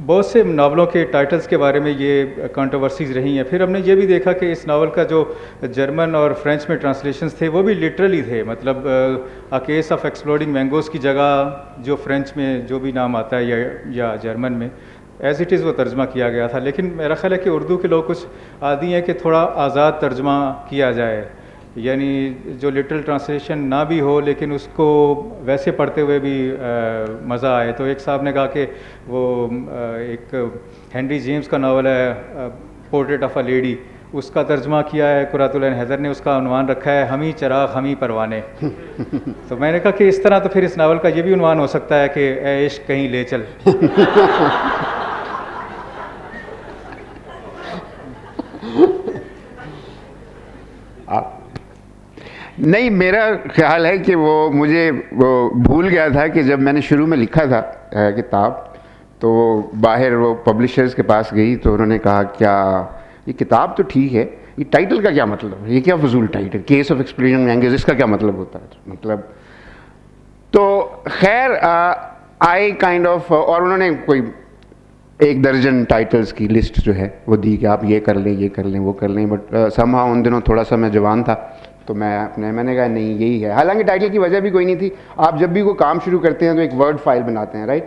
بہت سے ناولوں کے ٹائٹلز کے بارے میں یہ کنٹروورسیز رہی ہیں. پھر ہم نے یہ بھی دیکھا کہ اس ناول کا جو جرمن اور فرینچ میں ٹرانسلیشنز تھے وہ بھی لٹرلی تھے. مطلب a case of exploding mangoes کی جگہ جو فرینچ میں جو بھی نام آتا ہے یا جرمن میں ایز اٹ از وہ ترجمہ کیا گیا تھا. لیکن میرا خیال ہے کہ اردو کے لوگ کچھ عادی ہیں کہ تھوڑا آزاد ترجمہ کیا جائے, یعنی جو لٹرل ٹرانسلیشن نہ بھی ہو لیکن اس کو ویسے پڑھتے ہوئے بھی مزہ آئے. تو ایک صاحب نے کہا کہ وہ ایک ہنری جیمز کا ناول ہے پورٹریٹ آف اے لیڈی, اس کا ترجمہ کیا ہے قرۃ العین حیدر نے, اس کا عنوان رکھا ہے ہمیں چراغ ہمیں پروانے. تو میں نے کہا کہ اس طرح تو پھر اس ناول کا یہ بھی عنوان ہو سکتا ہے کہ اے عشق کہیں لے چل. نہیں, میرا خیال ہے کہ وہ مجھے بھول گیا تھا کہ جب میں نے شروع میں لکھا تھا کتاب, تو باہر وہ پبلشرز کے پاس گئی تو انہوں نے کہا کیا یہ کتاب تو ٹھیک ہے, یہ ٹائٹل کا کیا مطلب ہے, یہ کیا فضول title, case of exploding mangoes, اس کا کیا مطلب ہوتا ہے مطلب. تو خیر آئی کائنڈ آف, اور انہوں نے کوئی 1 درجن ٹائٹلز کی لسٹ جو ہے وہ دی کہ آپ یہ کر لیں, یہ کر لیں, وہ کر لیں. بٹ somehow ان دنوں تھوڑا سا میں جوان تھا, تو میں نے کہا نہیں یہی ہے. حالانکہ ٹائٹل کی وجہ بھی کوئی نہیں تھی. آپ جب بھی کوئی کام شروع کرتے ہیں تو ایک ورڈ فائل بناتے ہیں, رائٹ,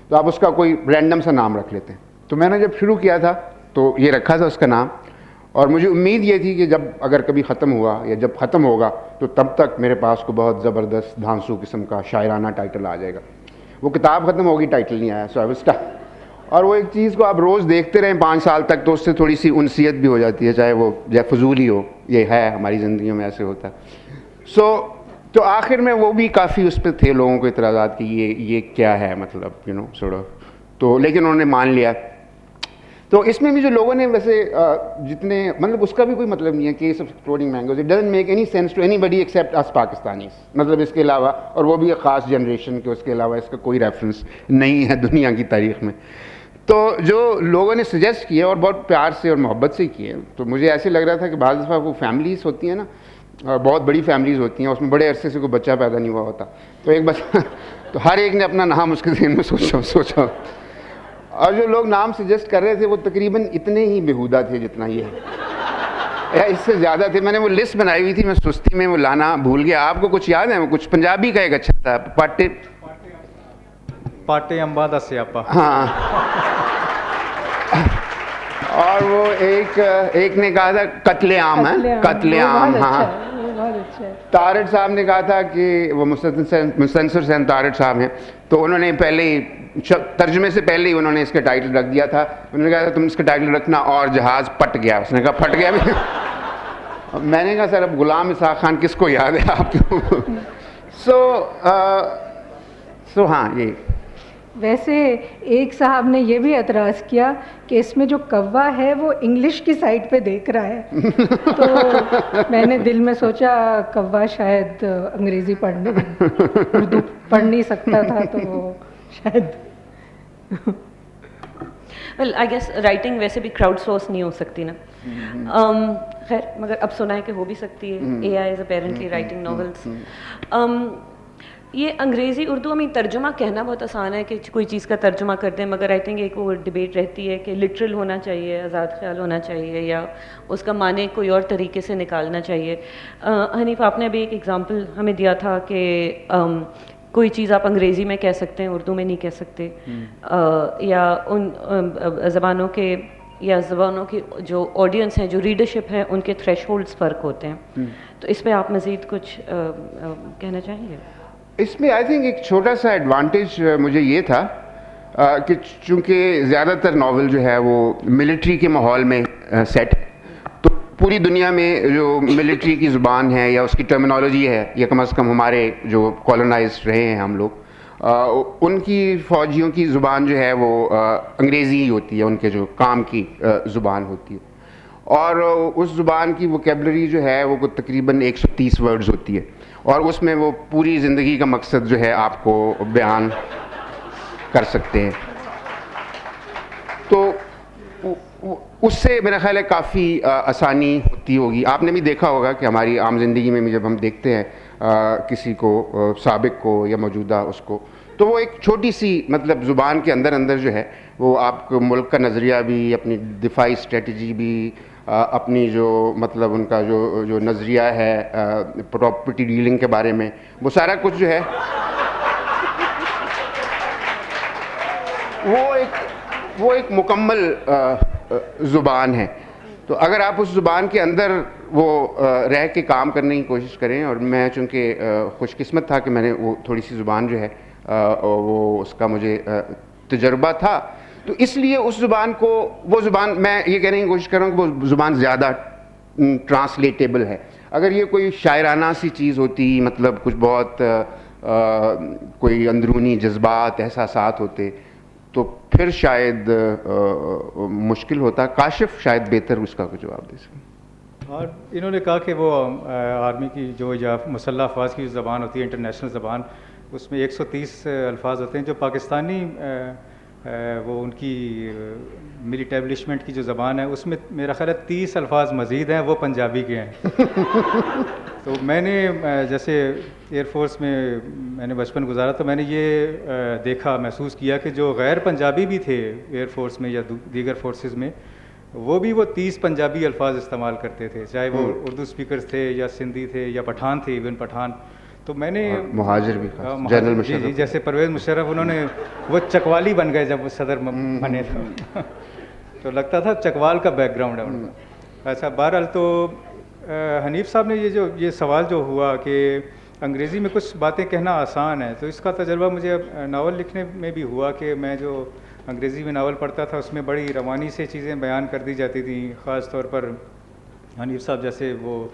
تو آپ اس کا کوئی رینڈم سا نام رکھ لیتے ہیں. تو میں نے جب شروع کیا تھا تو یہ رکھا تھا اس کا نام, اور مجھے امید یہ تھی کہ جب اگر کبھی ختم ہوا یا جب ختم ہوگا تو تب تک میرے پاس کو بہت زبردست دھانسو قسم کا شاعرانہ ٹائٹل آ جائے گا. وہ کتاب ختم ہوگی, ٹائٹل نہیں آیا, سو آئی واز اسٹک. اور وہ ایک چیز کو آپ روز دیکھتے رہیں 5 سال تک, تو اس سے تھوڑی سی انسیت بھی ہو جاتی ہے, چاہے وہ یا فضول ہی ہو, یہ ہے ہماری زندگیوں میں ایسے ہوتا ہے. تو آخر میں وہ بھی کافی اس پہ تھے لوگوں کو اعتراضات کہ یہ کیا ہے, مطلب سورٹ آف. تو لیکن انہوں نے مان لیا. تو اس میں بھی جو لوگوں نے ویسے جتنے, مطلب اس کا بھی کوئی مطلب نہیں ہے case of exploding mangoes, it doesn't make any sense to anybody except us Pakistanis, مطلب اس کے علاوہ, اور وہ بھی ایک خاص جنریشن کے, اس کے علاوہ اس کا کوئی ریفرنس نہیں ہے دنیا کی تاریخ میں. تو جو لوگوں نے سجیسٹ کیے اور بہت پیار سے اور محبت سے کیے, تو مجھے ایسے لگ رہا تھا کہ بعض دفعہ وہ فیملیز ہوتی ہیں نا, بہت بڑی فیملیز ہوتی ہیں, اس میں بڑے عرصے سے کوئی بچہ پیدا نہیں ہوا ہوتا, تو ایک بچہ تو ہر ایک نے اپنا نام اس کے ذہن میں سوچا. اور جو لوگ نام سجیسٹ کر رہے تھے وہ تقریباً اتنے ہی بیہودہ تھے جتنا یہ ہے، یا اس سے زیادہ تھے. میں نے وہ لسٹ بنائی ہوئی تھی، میں سستی میں وہ لانا بھول گیا. آپ کو کچھ یاد ہے؟ وہ کچھ پنجابی کا ایک اچھا تھا، پاٹے امبا دا سیاپا. ہاں. اور وہ ایک نے کہا تھا قتل عام ہے، قتل عام. ہاں طارٹ صاحب نے کہا تھا کہ وہ مستنصر حسین طارٹ صاحب ہیں، تو انہوں نے پہلے ہی ترجمے سے پہلے ہی انہوں نے اس کا ٹائٹل رکھ دیا تھا. انہوں نے کہا تھا تم اس کا ٹائٹل رکھنا اور جہاز پٹ گیا. اس نے کہا پھٹ گیا. میں نے کہا سر اب غلام اسحاق خان کس کو یاد ہے آپ کو؟ سو ہاں یہ. ویسے ایک صاحب نے یہ بھی اعتراض کیا کہ اس میں جو کوا ہے وہ انگلش کی سائٹ پہ دیکھ رہا ہے. تو میں نے دل میں سوچا کوا شاید انگریزی اردو پڑھ نہیں سکتا تھا، تو وہ شاید ویل آئی گیس رائٹنگ ویسے بھی کراؤڈ سورس نہیں ہو سکتی نا. خیر مگر اب سنا ہے کہ ہو بھی سکتی ہے. اے آئی از اپیرنٹلی رائٹنگ ناولس. یہ انگریزی اردو میں ترجمہ کہنا بہت آسان ہے کہ کوئی چیز کا ترجمہ کر دیں، مگر آئی تھنک ایک وہ ڈبیٹ رہتی ہے کہ لٹرل ہونا چاہیے، آزاد خیال ہونا چاہیے، یا اس کا معنی کوئی اور طریقے سے نکالنا چاہیے. حنیف آپ نے ابھی ایک ایگزامپل ہمیں دیا تھا کہ کوئی چیز آپ انگریزی میں کہہ سکتے ہیں، اردو میں نہیں کہہ سکتے، یا ان زبانوں کی جو آڈینس ہیں، جو ریڈرشپ ہیں، ان کے تھریش ہولڈس فرق ہوتے ہیں. تو اس پہ آپ مزید کچھ کہنا چاہیں گے؟ اس میں آئی تھنک ایک چھوٹا سا ایڈوانٹیج مجھے یہ تھا کہ چونکہ زیادہ تر ناول جو ہے وہ ملٹری کے ماحول میں سیٹ، تو پوری دنیا میں جو ملٹری کی زبان ہے یا اس کی ٹرمینالوجی ہے، یا کم از کم ہمارے جو کالونائز رہے ہیں ہم لوگ، ان کی فوجیوں کی زبان جو ہے وہ انگریزی ہی ہوتی ہے، ان کے جو کام کی زبان ہوتی ہے. اور اس زبان کی ووکیبلری جو ہے وہ تقریباً 130 ورڈز ہوتی ہے، اور اس میں وہ پوری زندگی کا مقصد جو ہے آپ کو بیان کر سکتے ہیں. تو اس سے میرا خیال ہے کافی آسانی ہوتی ہوگی. آپ نے بھی دیکھا ہوگا کہ ہماری عام زندگی میں جب ہم دیکھتے ہیں کسی کو، سابق کو یا موجودہ اس کو، تو وہ ایک چھوٹی سی مطلب زبان کے اندر جو ہے وہ آپ کو ملک کا نظریہ بھی، اپنی دفاعی اسٹریٹجی بھی، اپنی جو مطلب ان کا جو نظریہ ہے پراپرٹی ڈیلنگ کے بارے میں، وہ سارا کچھ جو ہے وہ ایک مکمل زبان ہے. تو اگر آپ اس زبان کے اندر وہ رہ کے کام کرنے کی کوشش کریں، اور میں چونکہ خوش قسمت تھا کہ میں نے وہ تھوڑی سی زبان جو ہے وہ اس کا مجھے تجربہ تھا، تو اس لیے اس زبان کو، وہ زبان میں یہ کہنے کی کوشش کر رہا ہوں کہ وہ زبان زیادہ ٹرانسلیٹیبل ہے. اگر یہ کوئی شاعرانہ سی چیز ہوتی، مطلب کچھ بہت کوئی اندرونی جذبات، احساسات ہوتے، تو پھر شاید مشکل ہوتا. کاشف شاید بہتر اس کا کوئی جواب دے سکیں. اور انہوں نے کہا کہ وہ آرمی کی جو یا مسلح افواج کی زبان ہوتی ہے، انٹرنیشنل زبان، اس میں 130 الفاظ ہوتے ہیں. جو پاکستانی وہ ان کی ملی اسٹیبلشمنٹ کی جو زبان ہے، اس میں میرا خیال ہے 30 الفاظ مزید ہیں، وہ پنجابی کے ہیں. تو میں نے جیسے ایئر فورس میں نے بچپن گزارا، تو میں نے یہ دیکھا، محسوس کیا کہ جو غیر پنجابی بھی تھے ایئر فورس میں یا دیگر فورسز میں، وہ بھی وہ 30 پنجابی الفاظ استعمال کرتے تھے، چاہے وہ اردو اسپیکرز تھے یا سندھی تھے یا پٹھان تھے، ایون پٹھان. تو میں نے مہاجر بھی جنرل مشرف، جی جیسے پرویز مشرف، انہوں نے وہ چکوالی بن گئے جب وہ صدر بنے تھے. تو لگتا تھا چکوال کا بیک گراؤنڈ ہے ان کا. ایسا بہرحال تو حنیف صاحب نے یہ سوال جو ہوا کہ انگریزی میں کچھ باتیں کہنا آسان ہے، تو اس کا تجربہ مجھے ناول لکھنے میں بھی ہوا کہ میں جو انگریزی میں ناول پڑھتا تھا اس میں بڑی روانی سے چیزیں بیان کر دی جاتی تھیں. خاص طور پر حنیف صاحب جیسے وہ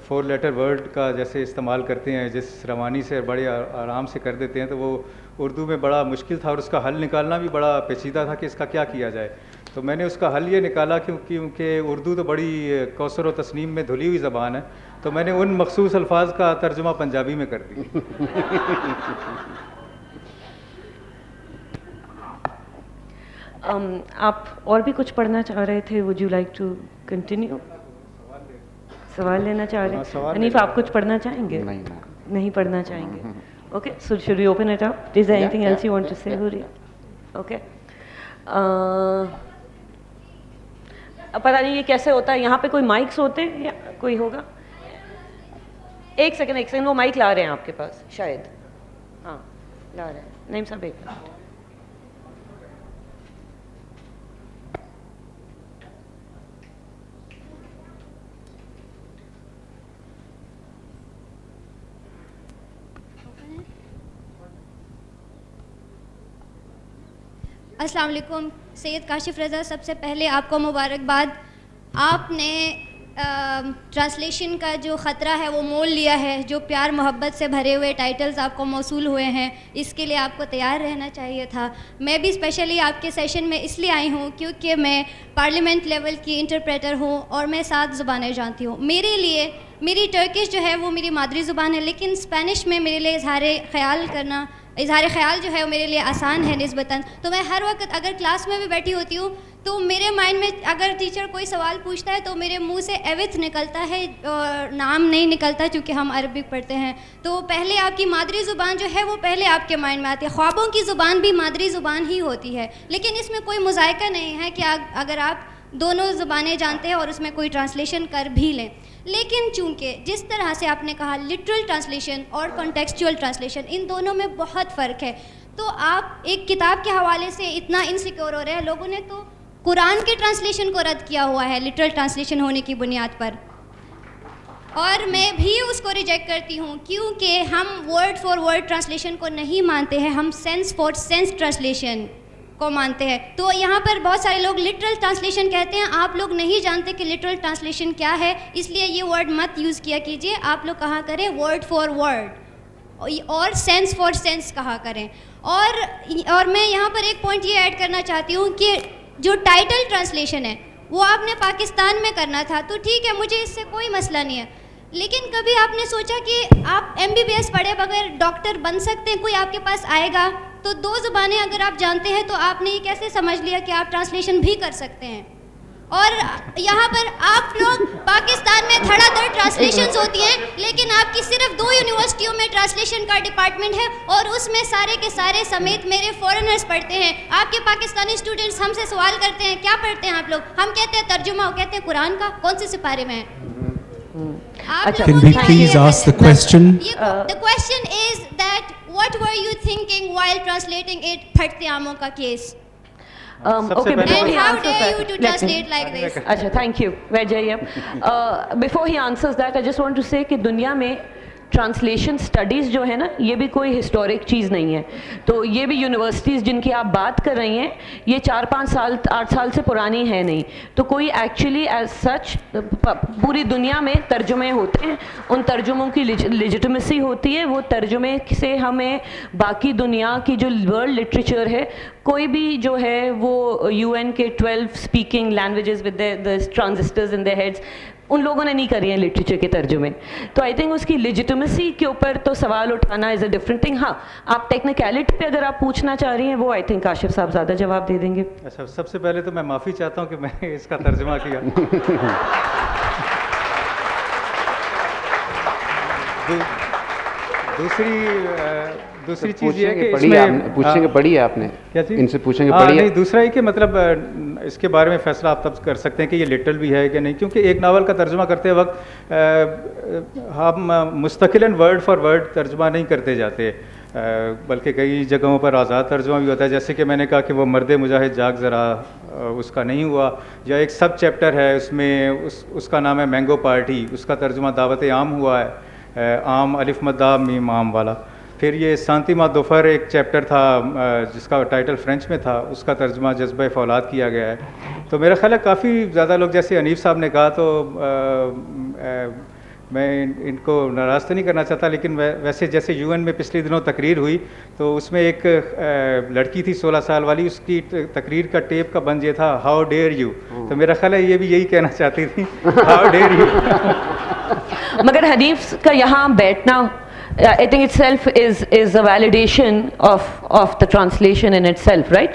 4 لیٹر ورڈ کا جیسے استعمال کرتے ہیں، جس روانی سے بڑے آرام سے کر دیتے ہیں، تو وہ اردو میں بڑا مشکل تھا، اور اس کا حل نکالنا بھی بڑا پیچیدہ تھا کہ اس کا کیا کیا جائے. تو میں نے اس کا حل یہ نکالا کیونکہ اردو تو بڑی کوثر و تسنیم میں دھلی ہوئی زبان ہے، تو میں نے ان مخصوص الفاظ کا ترجمہ پنجابی میں کر دیا. آپ اور بھی کچھ پڑھنا چاہ رہے تھے؟ Would you like to continue? سوال لینا چاہ رہے ہیں؟ حنیف آپ کچھ پڑھنا چاہیں گے؟ نہیں پڑھنا چاہیں گے. Okay, so should we open it up? Is there any thing else you want to سے؟ اوکے. پتہ نہیں یہ کیسے ہوتا ہے, یہاں پہ کوئی مائکس ہوتے ہیں یا کوئی ہوگا؟ ایک سیکنڈ, وہ مائک لا رہے ہیں آپ کے پاس شاید. ہاں لا رہے ہیں نعیم صاحب, ایک منٹ. السلام علیکم. سید کاشف رضا, سب سے پہلے آپ کو مبارکباد. آپ نے ٹرانسلیشن کا جو خطرہ ہے وہ مول لیا ہے. جو پیار محبت سے بھرے ہوئے ٹائٹلز آپ کو موصول ہوئے ہیں, اس کے لیے آپ کو تیار رہنا چاہیے تھا. میں بھی اسپیشلی آپ کے سیشن میں اس لیے آئی ہوں کیونکہ میں پارلیمنٹ لیول کی انٹرپریٹر ہوں اور میں 7 زبانیں جانتی ہوں. میرے لیے میری ٹرکش جو ہے وہ میری مادری زبان ہے, لیکن اسپینش میں میرے لیے اظہار خیال جو ہے وہ میرے لیے آسان ہے نسبتاً. تو میں ہر وقت اگر کلاس میں بھی بیٹھی ہوتی ہوں تو میرے مائنڈ میں اگر ٹیچر کوئی سوال پوچھتا ہے تو میرے منہ سے ایوتھ نکلتا ہے اور نام نہیں نکلتا, چونکہ ہم عربک پڑھتے ہیں. تو پہلے آپ کی مادری زبان جو ہے وہ پہلے آپ کے مائنڈ میں آتی ہے. خوابوں کی زبان بھی مادری زبان ہی ہوتی ہے, لیکن اس میں کوئی مذائقہ نہیں ہے کہ اگر آپ دونوں زبانیں جانتے ہیں اور اس میں کوئی ٹرانسلیشن کر بھی لیں. لیکن چونکہ جس طرح سے آپ نے کہا لٹرل ٹرانسلیشن اور کانٹیکسچوئل ٹرانسلیشن, ان دونوں میں بہت فرق ہے. تو آپ ایک کتاب کے حوالے سے اتنا انسیکیور ہو رہے ہیں. لوگوں نے تو قرآن کے ٹرانسلیشن کو رد کیا ہوا ہے لٹرل ٹرانسلیشن ہونے کی بنیاد پر, اور میں بھی اس کو ریجیکٹ کرتی ہوں کیونکہ ہم ورڈ فار ورڈ ٹرانسلیشن کو نہیں مانتے ہیں, ہم سینس فار سینس ٹرانسلیشن کو مانتے ہیں. تو یہاں پر بہت سارے لوگ لٹرل ٹرانسلیشن کہتے ہیں. آپ لوگ نہیں جانتے کہ لٹرل ٹرانسلیشن کیا ہے, اس لیے یہ ورڈ مت یوز کیا کیجیے. آپ لوگ کہا کریں ورڈ فار ورڈ اور سینس فار سینس کہا کریں. اور میں یہاں پر ایک پوائنٹ یہ ایڈ کرنا چاہتی ہوں کہ جو ٹائٹل ٹرانسلیشن ہے وہ آپ نے پاکستان میں کرنا تھا, تو ٹھیک ہے, مجھے اس سے کوئی مسئلہ نہیں ہے. لیکن کبھی آپ نے سوچا کہ آپ MBBS پڑھے بغیر ڈاکٹر بن سکتے ہیں؟ کوئی آپ کے پاس آئے گا تو 2 زبانیں اگر آپ جانتے ہیں تو آپ نے یہ کیسے سمجھ لیا کہ آپ ٹرانسلیشن بھی کر سکتے ہیں؟ اور یہاں پر آپ لوگ پاکستان میں دھڑا دھڑ ٹرانسلیشنز ہوتی ہیں, لیکن آپ کی صرف 2 یونیورسٹیوں میں ٹرانسلیشن کا ڈپارٹمنٹ ہے اور اس میں سارے کے سارے سمیت میرے فورنرز پڑھتے ہیں. آپ کے پاکستانی اسٹوڈنٹس ہم سے سوال کرتے ہیں کیا پڑھتے ہیں آپ لوگ, ہم کہتے ہیں ترجمہ, وہ کہتے ہیں قرآن کا. کون سے سپارے میں ہے؟ Can we please ask the question? The question is that what were you thinking while translating it, Phatte Aamo ka case? Okay, And how dare you to translate like this? اچھا, thank you. بیٹھ جائیے اب. Before he answers that, I just want to say کہ دنیا میں translation studies جو ہے نا, یہ بھی کوئی ہسٹورک چیز نہیں ہے. تو یہ بھی یونیورسٹیز جن کی آپ بات کر رہی ہیں, یہ 4-5 سال 8 سال سے پرانی ہے نہیں. تو کوئی ایکچولی ایز سچ پوری دنیا میں ترجمے ہوتے ہیں, ان ترجموں کی لیجٹمیسی ہوتی ہے. وہ ترجمے سے ہمیں باقی دنیا کی جو ورلڈ لٹریچر ہے, کوئی بھی جو ہے وہ UN کے 12 speaking languages with the transistors in their heads, ان لوگوں نے نہیں کری ہیں لٹریچر کے ترجمے. تو آئی تھنک اس کی لیجٹمیسی کے اوپر تو سوال اٹھانا از اے ڈفرنٹ تھنگ. ہاں, آپ ٹیکنیکلٹی پہ اگر آپ پوچھنا چاہ رہی ہیں وہ آئی تھنک کاشف صاحب زیادہ جواب دے دیں گے. اچھا, سب سے پہلے تو میں معافی چاہتا ہوں کہ میں نے اس کا ترجمہ کیا. دوسری چیز یہ ہے کہ اس میں پوچھیں گے پڑھی ہے آپ نے, کیا چیز ان سے پوچھیں گے پڑھی ہے. نہیں, دوسرا یہ کہ مطلب اس کے بارے میں فیصلہ آپ تب کر سکتے ہیں کہ یہ لٹرل بھی ہے کہ نہیں, کیونکہ ایک ناول کا ترجمہ کرتے وقت ہم مستقلاً ورڈ فار ورڈ ترجمہ نہیں کرتے جاتے, بلکہ کئی جگہوں پر آزاد ترجمہ بھی ہوتا ہے. جیسے کہ میں نے کہا کہ وہ مرد مجاہد جاگ ذرا, اس کا نہیں ہوا. یا ایک سب چیپٹر ہے اس میں, اس کا نام ہے مینگو پارٹی, اس کا ترجمہ دعوت عام ہوا ہے, عام الف مدام میم عام والا. پھر یہ سانتیما دوفر ایک چیپٹر تھا جس کا ٹائٹل فرینچ میں تھا, اس کا ترجمہ جذبہ فولاد کیا گیا ہے. تو میرا خیال ہے کافی زیادہ لوگ, جیسے حنیف صاحب نے کہا, تو میں ان کو ناراض تو نہیں کرنا چاہتا, لیکن ویسے جیسے UN میں پچھلے دنوں تقریر ہوئی تو اس میں ایک لڑکی تھی 16 سال والی, اس کی تقریر کا ٹیپ کا بند یہ تھا ہاؤ ڈیئر یو. تو میرا خیال ہے یہ بھی یہی کہنا چاہتی تھی, ہاؤ ڈیئر یو. مگر حنیف کا یہاں بیٹھنا I think itself is a validation of the translation in itself, right?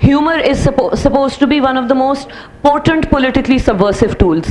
Humor is supposed to be one of the most potent politically subversive tools.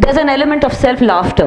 There's an element of self laughter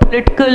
political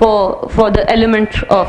for the element of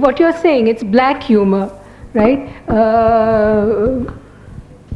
what you're saying, it's black humor, right?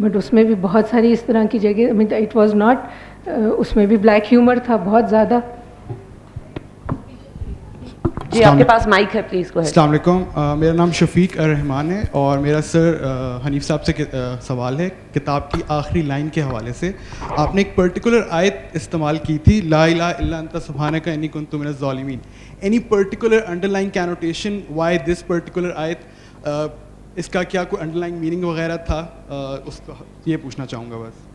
But اس میں بھی بہت ساری اس طرح کی جگہ it was not اس میں بھی بلیک ہیومر تھا بہت زیادہ. جی آپ کے پاس مائک ہے, پلیز گو اہیڈ. السلام علیکم, میرا نام شفیق الرحمان ہے اور میرا سر حنیف صاحب سے سوال ہے کتاب کی آخری لائن کے حوالے سے. آپ نے ایک پرٹیکولر آیت استعمال کی تھی, لا الہ الا انت سبحانک انی کنت من الظالمین. Any particular underlying connotation why this particular آیت, اس کا کیا کوئی انڈر لائن میننگ وغیرہ تھا, اس کو یہ پوچھنا چاہوں گا بس.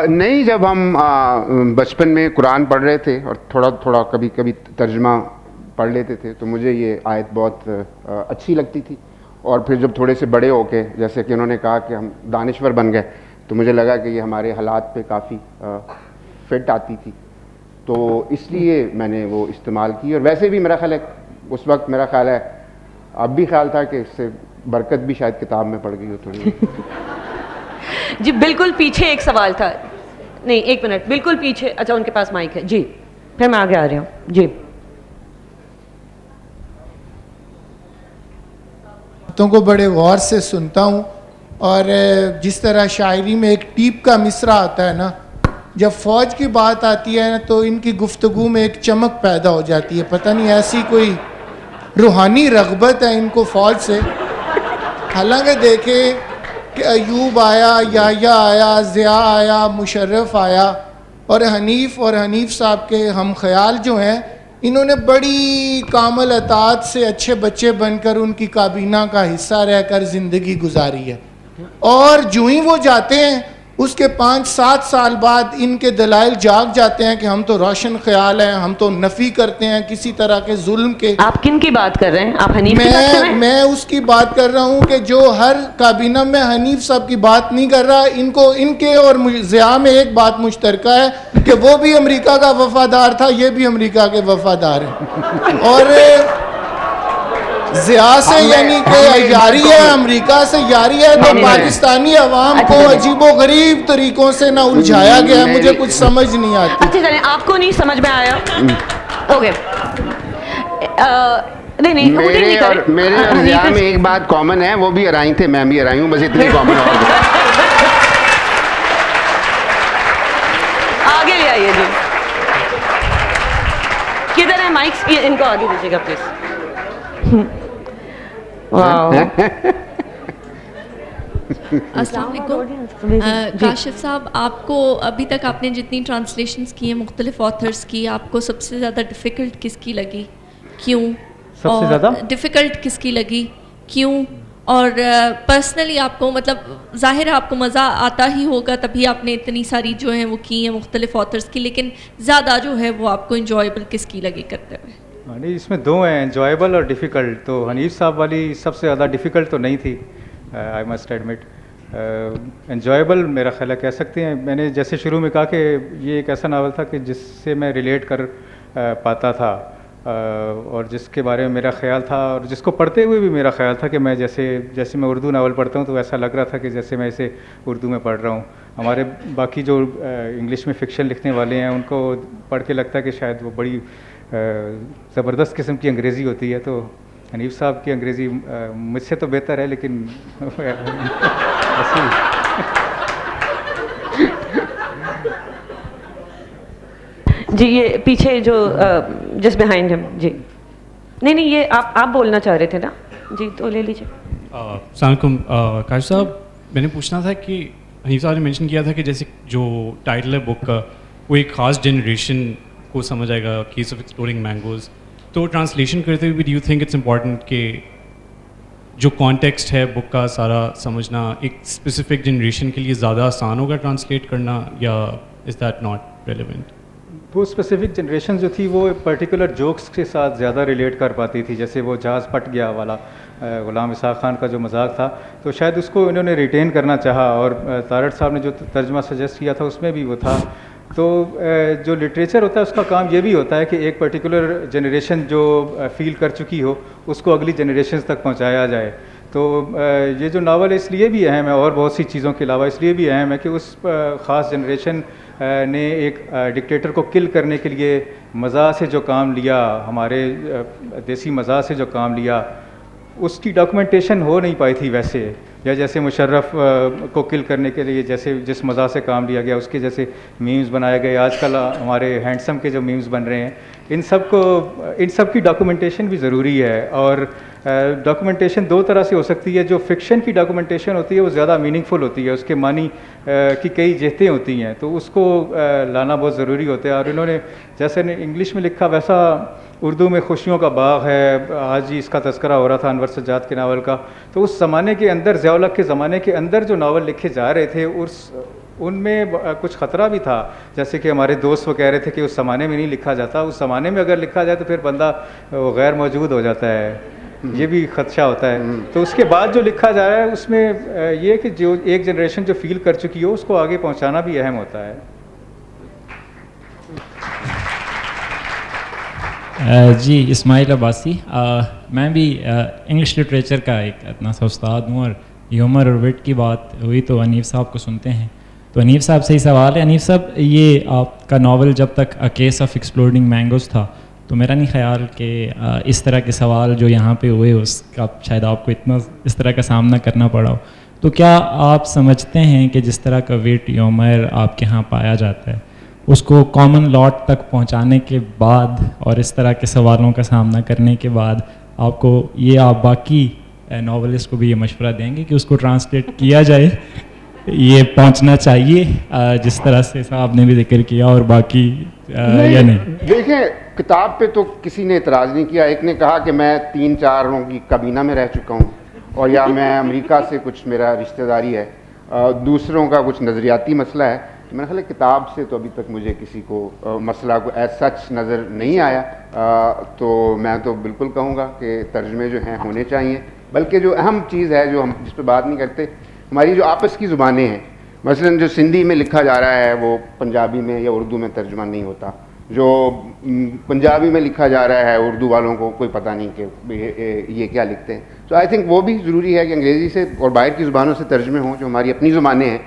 نہیں, جب ہم بچپن میں قرآن پڑھ رہے تھے اور تھوڑا تھوڑا کبھی کبھی ترجمہ پڑھ لیتے تھے تو مجھے یہ آیت بہت اچھی لگتی تھی. اور پھر جب تھوڑے سے بڑے ہو کے, جیسے کہ انہوں نے کہا کہ ہم دانشور بن گئے, تو مجھے لگا کہ یہ ہمارے حالات پہ کافی فٹ آتی تھی, تو اس لیے میں نے وہ استعمال کی. اور ویسے بھی میرا خیال ہے اس وقت, میرا خیال ہے اب بھی خیال تھا کہ اس سے برکت بھی شاید کتاب میں پڑ گئی ہو تھوڑی. جی بالکل پیچھے ایک سوال تھا, نہیں ایک منٹ, بالکل پیچھے. اچھا ان کے پاس مائک ہے, جی پھر میں آگے آ رہی ہوں. جی باتوں کو بڑے غور سے سنتا ہوں, اور جس طرح شاعری میں ایک ٹیپ کا مصرع آتا ہے نا, جب فوج کی بات آتی ہے تو ان کی گفتگو میں ایک چمک پیدا ہو جاتی ہے. پتہ نہیں ایسی کوئی روحانی رغبت ہے ان کو فوج سے. حالانکہ دیکھیں کہ ایوب آیا, یحییٰ آیا, ضیاء آیا, مشرف آیا, اور حنیف صاحب کے ہم خیال جو ہیں انہوں نے بڑی کامل اطاعت سے اچھے بچے بن کر ان کی کابینہ کا حصہ رہ کر زندگی گزاری ہے. اور جو ہی وہ جاتے ہیں اس کے 5-7 سال بعد ان کے دلائل جاگ جاتے ہیں کہ ہم تو روشن خیال ہیں, ہم تو نفی کرتے ہیں کسی طرح کے ظلم کے. آپ کن کی بات کر رہے ہیں؟ آپ حنیف کی بات کر رہے ہیں؟ میں اس کی بات کر رہا ہوں کہ جو ہر کابینہ میں حنیف صاحب کی بات نہیں کر رہا. ان کے اور ضیاء میں ایک بات مشترکہ ہے کہ وہ بھی امریکہ کا وفادار تھا, یہ بھی امریکہ کے وفادار ہیں. اور ضیاء سے یعنی کہ یاری ہے, امریکہ سے یاری ہے, تو پاکستانی عوام کو عجیب و غریب طریقوں سے نہ الجھایا گیا ہے, مجھے کچھ سمجھ نہیں آتی. اچھا چلیں, آپ کو نہیں سمجھ میں آیا, اوکے. نہیں میرے اور ضیاء میں ایک بات کامن ہے, وہ بھی ارائی تھے, میں بھی ارائی ہوں, بس اتنی کامن ہو گئی. آگے لے آئیے جی, کدھر ہے مائکس, ان کو آگے دیجیے گا پلیز. السلام علیکم. کاشف صاحب, آپ کو ابھی تک آپ نے جتنی ٹرانسلیشنز کی ہیں مختلف آتھرس کی, آپ کو سب سے زیادہ ڈیفیکلٹ کس کی لگی, کیوں؟ سب سے زیادہ ڈیفیکلٹ کس کی لگی, کیوں؟ اور پرسنلی آپ کو, مطلب ظاہر ہے آپ کو مزہ آتا ہی ہوگا تبھی آپ نے اتنی ساری جو ہیں وہ کی ہیں مختلف آتھرس کی, لیکن زیادہ جو ہے وہ آپ کو انجوائبل کس کی لگی کرتے ہوئے؟ نہیں, اس میں دو ہیں, انجوائبل اور ڈیفیکلٹ. تو حنیف صاحب والی سب سے زیادہ ڈیفیکلٹ تو نہیں تھی, آئی مسٹ ایڈمٹ. انجوائبل میرا خیال ہے کہہ سکتے ہیں. میں نے جیسے شروع میں کہا کہ یہ ایک ایسا ناول تھا کہ جس سے میں ریلیٹ کر پاتا تھا, اور جس کے بارے میں میرا خیال تھا, اور جس کو پڑھتے ہوئے بھی میرا خیال تھا کہ میں جیسے میں اردو ناول پڑھتا ہوں تو ایسا لگ رہا تھا کہ جیسے میں اسے اردو میں پڑھ رہا ہوں. ہمارے باقی جو انگلش میں فکشن لکھنے والے ہیں ان کو پڑھ کے لگتا ہے کہ شاید وہ بڑی زبردست قسم کی انگریزی ہوتی ہے. تو حنیف صاحب کی انگریزی مجھ سے تو بہتر ہے, لیکن جی یہ پیچھے جو جس بہائنڈ ہم, جی نہیں یہ آپ بولنا چاہ رہے تھے نا, جی تو لے لیجیے. السلام علیکم. کاشف صاحب, میں نے پوچھنا تھا کہ حنیف صاحب نے مینشن کیا تھا کہ جیسے جو ٹائٹل ہے بک کا وہ ایک خاص جنریشن کو سمجھ آئے گا, کیس آف ایکسپلورنگ مینگوز. تو ٹرانسلیشن کرتے ہوئے do you think it's important کہ جو کانٹیکسٹ ہے بک کا سارا سمجھنا ایک اسپیسیفک جنریشن کے لیے زیادہ آسان ہوگا ٹرانسلیٹ کرنا, یا از دیٹ ناٹ ریلیونٹ؟ وہ اسپیسیفک جنریشن جو تھی وہ پرٹیکولر جوکس کے ساتھ زیادہ ریلیٹ کر پاتی تھی. جیسے وہ جہاز پٹ گیا والا غلام اسحاق خان کا جو مذاق تھا, تو شاید اس کو انہوں نے ریٹین کرنا چاہا, اور طارٹ صاحب نے جو ترجمہ سجیسٹ کیا تھا اس میں بھی وہ تھا. تو جو لٹریچر ہوتا ہے اس کا کام یہ بھی ہوتا ہے کہ ایک پرٹیکولر جنریشن جو فیل کر چکی ہو اس کو اگلی جنریشنز تک پہنچایا جائے. تو یہ جو ناول اس لیے بھی اہم ہے, اور بہت سی چیزوں کے علاوہ اس لیے بھی اہم ہے کہ اس خاص جنریشن نے ایک ڈکٹیٹر کو کل کرنے کے لیے مزاح سے جو کام لیا, ہمارے دیسی مزاح سے جو کام لیا, اس کی ڈاکومنٹیشن ہو نہیں پائی تھی ویسے. یا جیسے مشرف کو کل کرنے کے لیے جیسے جس مزاح سے کام لیا گیا اس کے جیسے میمز بنائے گئے, آج کل ہمارے ہینڈسم کے جو میمز بن رہے ہیں, ان سب کی ڈاکومنٹیشن بھی ضروری ہے. اور ڈاکومنٹیشن دو طرح سے ہو سکتی ہے. جو فکشن کی ڈاکومنٹیشن ہوتی ہے وہ زیادہ میننگ فل ہوتی ہے, اس کے معنی کی کئی جہتیں ہوتی ہیں, تو اس کو لانا بہت ضروری ہوتا ہے. اور انہوں نے جیسے انگلش میں لکھا ویسا اردو میں خوشیوں کا باغ ہے, آج ہی اس کا تذکرہ ہو رہا تھا انور سجاد کے ناول کا. تو اس زمانے کے اندر, ضیاء الحق کے زمانے کے اندر جو ناول لکھے جا رہے تھے ان میں کچھ خطرہ بھی تھا, جیسے کہ ہمارے دوست وہ کہہ رہے تھے کہ اس زمانے میں نہیں لکھا جاتا, اس زمانے میں اگر لکھا جائے تو پھر بندہ غیر موجود ہو جاتا ہے, یہ بھی خدشہ ہوتا ہے. تو اس کے بعد جو لکھا جا رہا ہے اس میں یہ کہ جو ایک جنریشن جو فیل کر چکی ہو اس کو آگے پہنچانا بھی اہم ہوتا ہے. جی اسماعیل عباسی, میں بھی انگلش لٹریچر کا ایک اتنا سا استاد ہوں, اور ہیومر اور وٹ کی بات ہوئی تو حنیف صاحب کو سنتے ہیں. تو حنیف صاحب سے ہی سوال ہے. حنیف صاحب, یہ آپ کا ناول جب تک a case of exploding mangoes تھا تو میرا نہیں خیال کہ اس طرح کے سوال جو یہاں پہ ہوئے اس کا شاید آپ کو اتنا اس طرح کا سامنا کرنا پڑا ہو. تو کیا آپ سمجھتے ہیں کہ جس طرح کا وٹ ہیومر آپ کے ہاں پایا جاتا ہے اس کو کامن لاٹ تک پہنچانے کے بعد اور اس طرح کے سوالوں کا سامنا کرنے کے بعد آپ کو آپ باقی ناولسٹ کو بھی یہ مشورہ دیں گے کہ اس کو ٹرانسلیٹ کیا جائے, یہ پہنچنا چاہیے جس طرح سے صاحب نے بھی ذکر کیا, اور باقی یا نہیں؟ دیکھیں, کتاب پہ تو کسی نے اعتراض نہیں کیا. ایک نے کہا کہ میں 3-4 کی کابینہ میں رہ چکا ہوں, اور یا میں امریکہ سے کچھ میرا رشتہ داری ہے, دوسروں کا کچھ نظریاتی مسئلہ ہے. میرا خیال ہے کتاب سے تو ابھی تک مجھے کسی کو مسئلہ کو ایز سچ نظر نہیں آیا. تو میں تو بالکل کہوں گا کہ ترجمے جو ہیں ہونے چاہیے. بلکہ جو اہم چیز ہے جو ہم جس پہ بات نہیں کرتے, ہماری جو آپس کی زبانیں ہیں, مثلا جو سندھی میں لکھا جا رہا ہے وہ پنجابی میں یا اردو میں ترجمہ نہیں ہوتا, جو پنجابی میں لکھا جا رہا ہے اردو والوں کو کوئی پتہ نہیں کہ یہ کیا لکھتے ہیں. تو آئی تھنک وہ بھی ضروری ہے کہ انگریزی سے اور باہر کی زبانوں سے ترجمے ہوں جو ہماری اپنی زبانیں ہیں,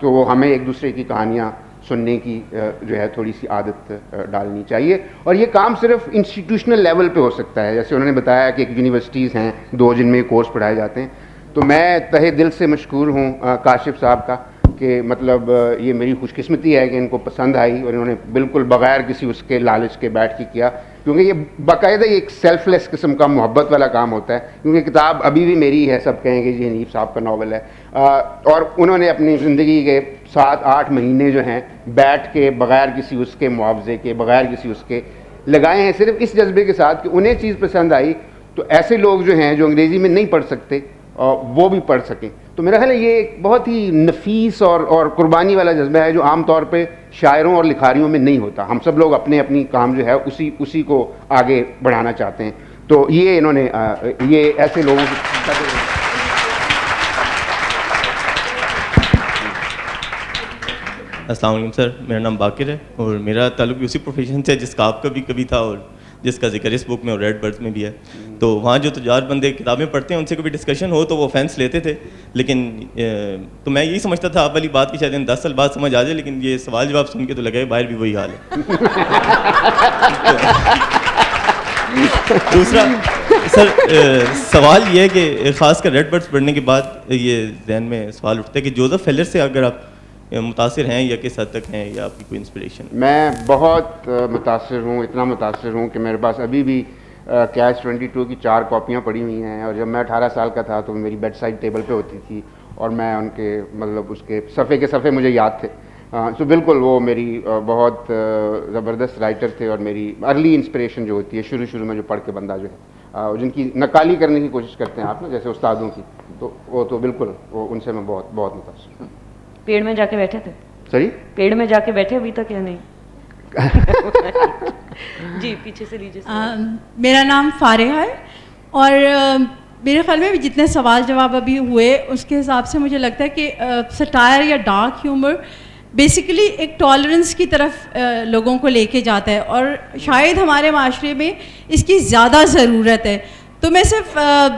تو وہ ہمیں ایک دوسرے کی کہانیاں سننے کی جو ہے تھوڑی سی عادت ڈالنی چاہیے. اور یہ کام صرف انسٹیٹیوشنل لیول پہ ہو سکتا ہے, جیسے انہوں نے بتایا کہ ایک یونیورسٹیز ہیں 2 جن میں کورس پڑھائے جاتے ہیں. تو میں تہہ دل سے مشکور ہوں کاشف صاحب کا کہ مطلب یہ میری خوش قسمتی ہے کہ ان کو پسند آئی, اور انہوں نے بالکل بغیر کسی اس کے لالچ کے بیٹھ کے کیا, کیونکہ یہ باقاعدہ ایک سیلف لیس قسم کا محبت والا کام ہوتا ہے. کیونکہ کتاب ابھی بھی میری ہے, سب کہیں گے جی حنیف صاحب کا ناول ہے, اور انہوں نے اپنی زندگی کے 7-8 مہینے جو ہیں بیٹھ کے بغیر کسی اس کے معاوضے کے, بغیر کسی اس کے لگائے ہیں, صرف اس جذبے کے ساتھ کہ انہیں چیز پسند آئی تو ایسے لوگ جو ہیں جو انگریزی میں نہیں پڑھ سکتے وہ بھی پڑھ سکیں. تو میرا خیال ہے یہ ایک بہت ہی نفیس اور قربانی والا جذبہ ہے جو عام طور پہ شاعروں اور لکھاریوں میں نہیں ہوتا. ہم سب لوگ اپنی کام جو ہے اسی کو آگے بڑھانا چاہتے ہیں. تو یہ انہوں نے یہ ایسے لوگوں کی. السلام علیکم سر, میرا نام باقر ہے اور میرا تعلق بھی اسی پروفیشن سے جس کا آپ کا بھی کبھی تھا اور جس کا ذکر اس بک میں اور ریڈ برڈز میں بھی ہے. تو وہاں جو تجار بندے کتابیں پڑھتے ہیں ان سے کبھی ڈسکشن ہو تو وہ آفینس لیتے تھے, لیکن تو میں یہی سمجھتا تھا آپ والی بات کی شاید 10 سال بعد سمجھ آ جائے, لیکن یہ سوال جواب سن کے تو لگا ہے باہر بھی وہی حال ہے. دوسرا سر سوال یہ ہے کہ خاص کر ریڈ برڈز پڑھنے کے بعد یہ ذہن میں سوال اٹھتا ہے کہ جوزف ہیلر سے اگر آپ متاثر ہیں یا کس حد تک ہیں, یا آپ کی کوئی انسپریشن؟ میں بہت متاثر ہوں, اتنا متاثر ہوں کہ میرے پاس ابھی بھی کیچ 22 کی 4 کاپیاں پڑی ہوئی ہیں, اور جب میں 18 سال کا تھا تو میری بیڈ سائڈ ٹیبل پہ ہوتی تھی, اور میں ان کے مطلب اس کے صفحے کے صفحے مجھے یاد تھے. تو بالکل وہ میری بہت زبردست رائٹر تھے, اور میری ارلی انسپریشن جو ہوتی ہے شروع میں جو پڑھ کے بندہ جو ہے جن کی نقالی کرنے کی کوشش کرتے ہیں آپ نا, جیسے استادوں کی, تو وہ تو بالکل وہ ان سے میں بہت بہت متاثر ہوں. پیڑ میں جا کے بیٹھے تھے؟ سوری, پیڑ میں جا کے بیٹھے ابھی تک یا نہیں؟ جی پیچھے سے لیجیے. میرا نام فارحہ ہے, اور میرے خیال میں جتنے سوال جواب ابھی ہوئے اس کے حساب سے مجھے لگتا ہے کہ سٹائر یا ڈارک ہیومر بیسیکلی ایک ٹالرنس کی طرف لوگوں کو لے کے جاتا ہے, اور شاید ہمارے معاشرے میں اس کی زیادہ ضرورت ہے. تو میں صرف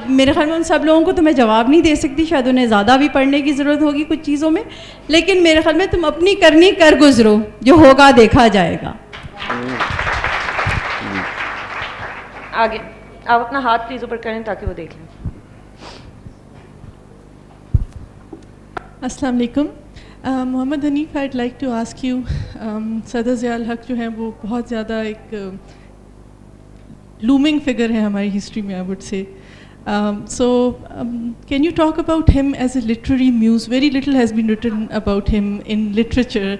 میرے خیال میں ان سب لوگوں کو تو میں جواب نہیں دے سکتی, شاید انہیں زیادہ بھی پڑھنے کی ضرورت ہوگی کچھ چیزوں میں, لیکن میرے خیال میں تم اپنی کرنی کر گزرو, جو ہوگا دیکھا جائے گا. آگے آپ اپنا ہاتھ پلیز اوپر کریں تاکہ وہ دیکھ لیں. السلام علیکم. محمد Hanif, I'd like to ask you, صدر ضیاء الحق جو ہیں وہ بہت زیادہ ایک looming figure ہے ہماری ہسٹری میں, I would say. So can you talk about him as a literary muse? Very little has been written about him in literature,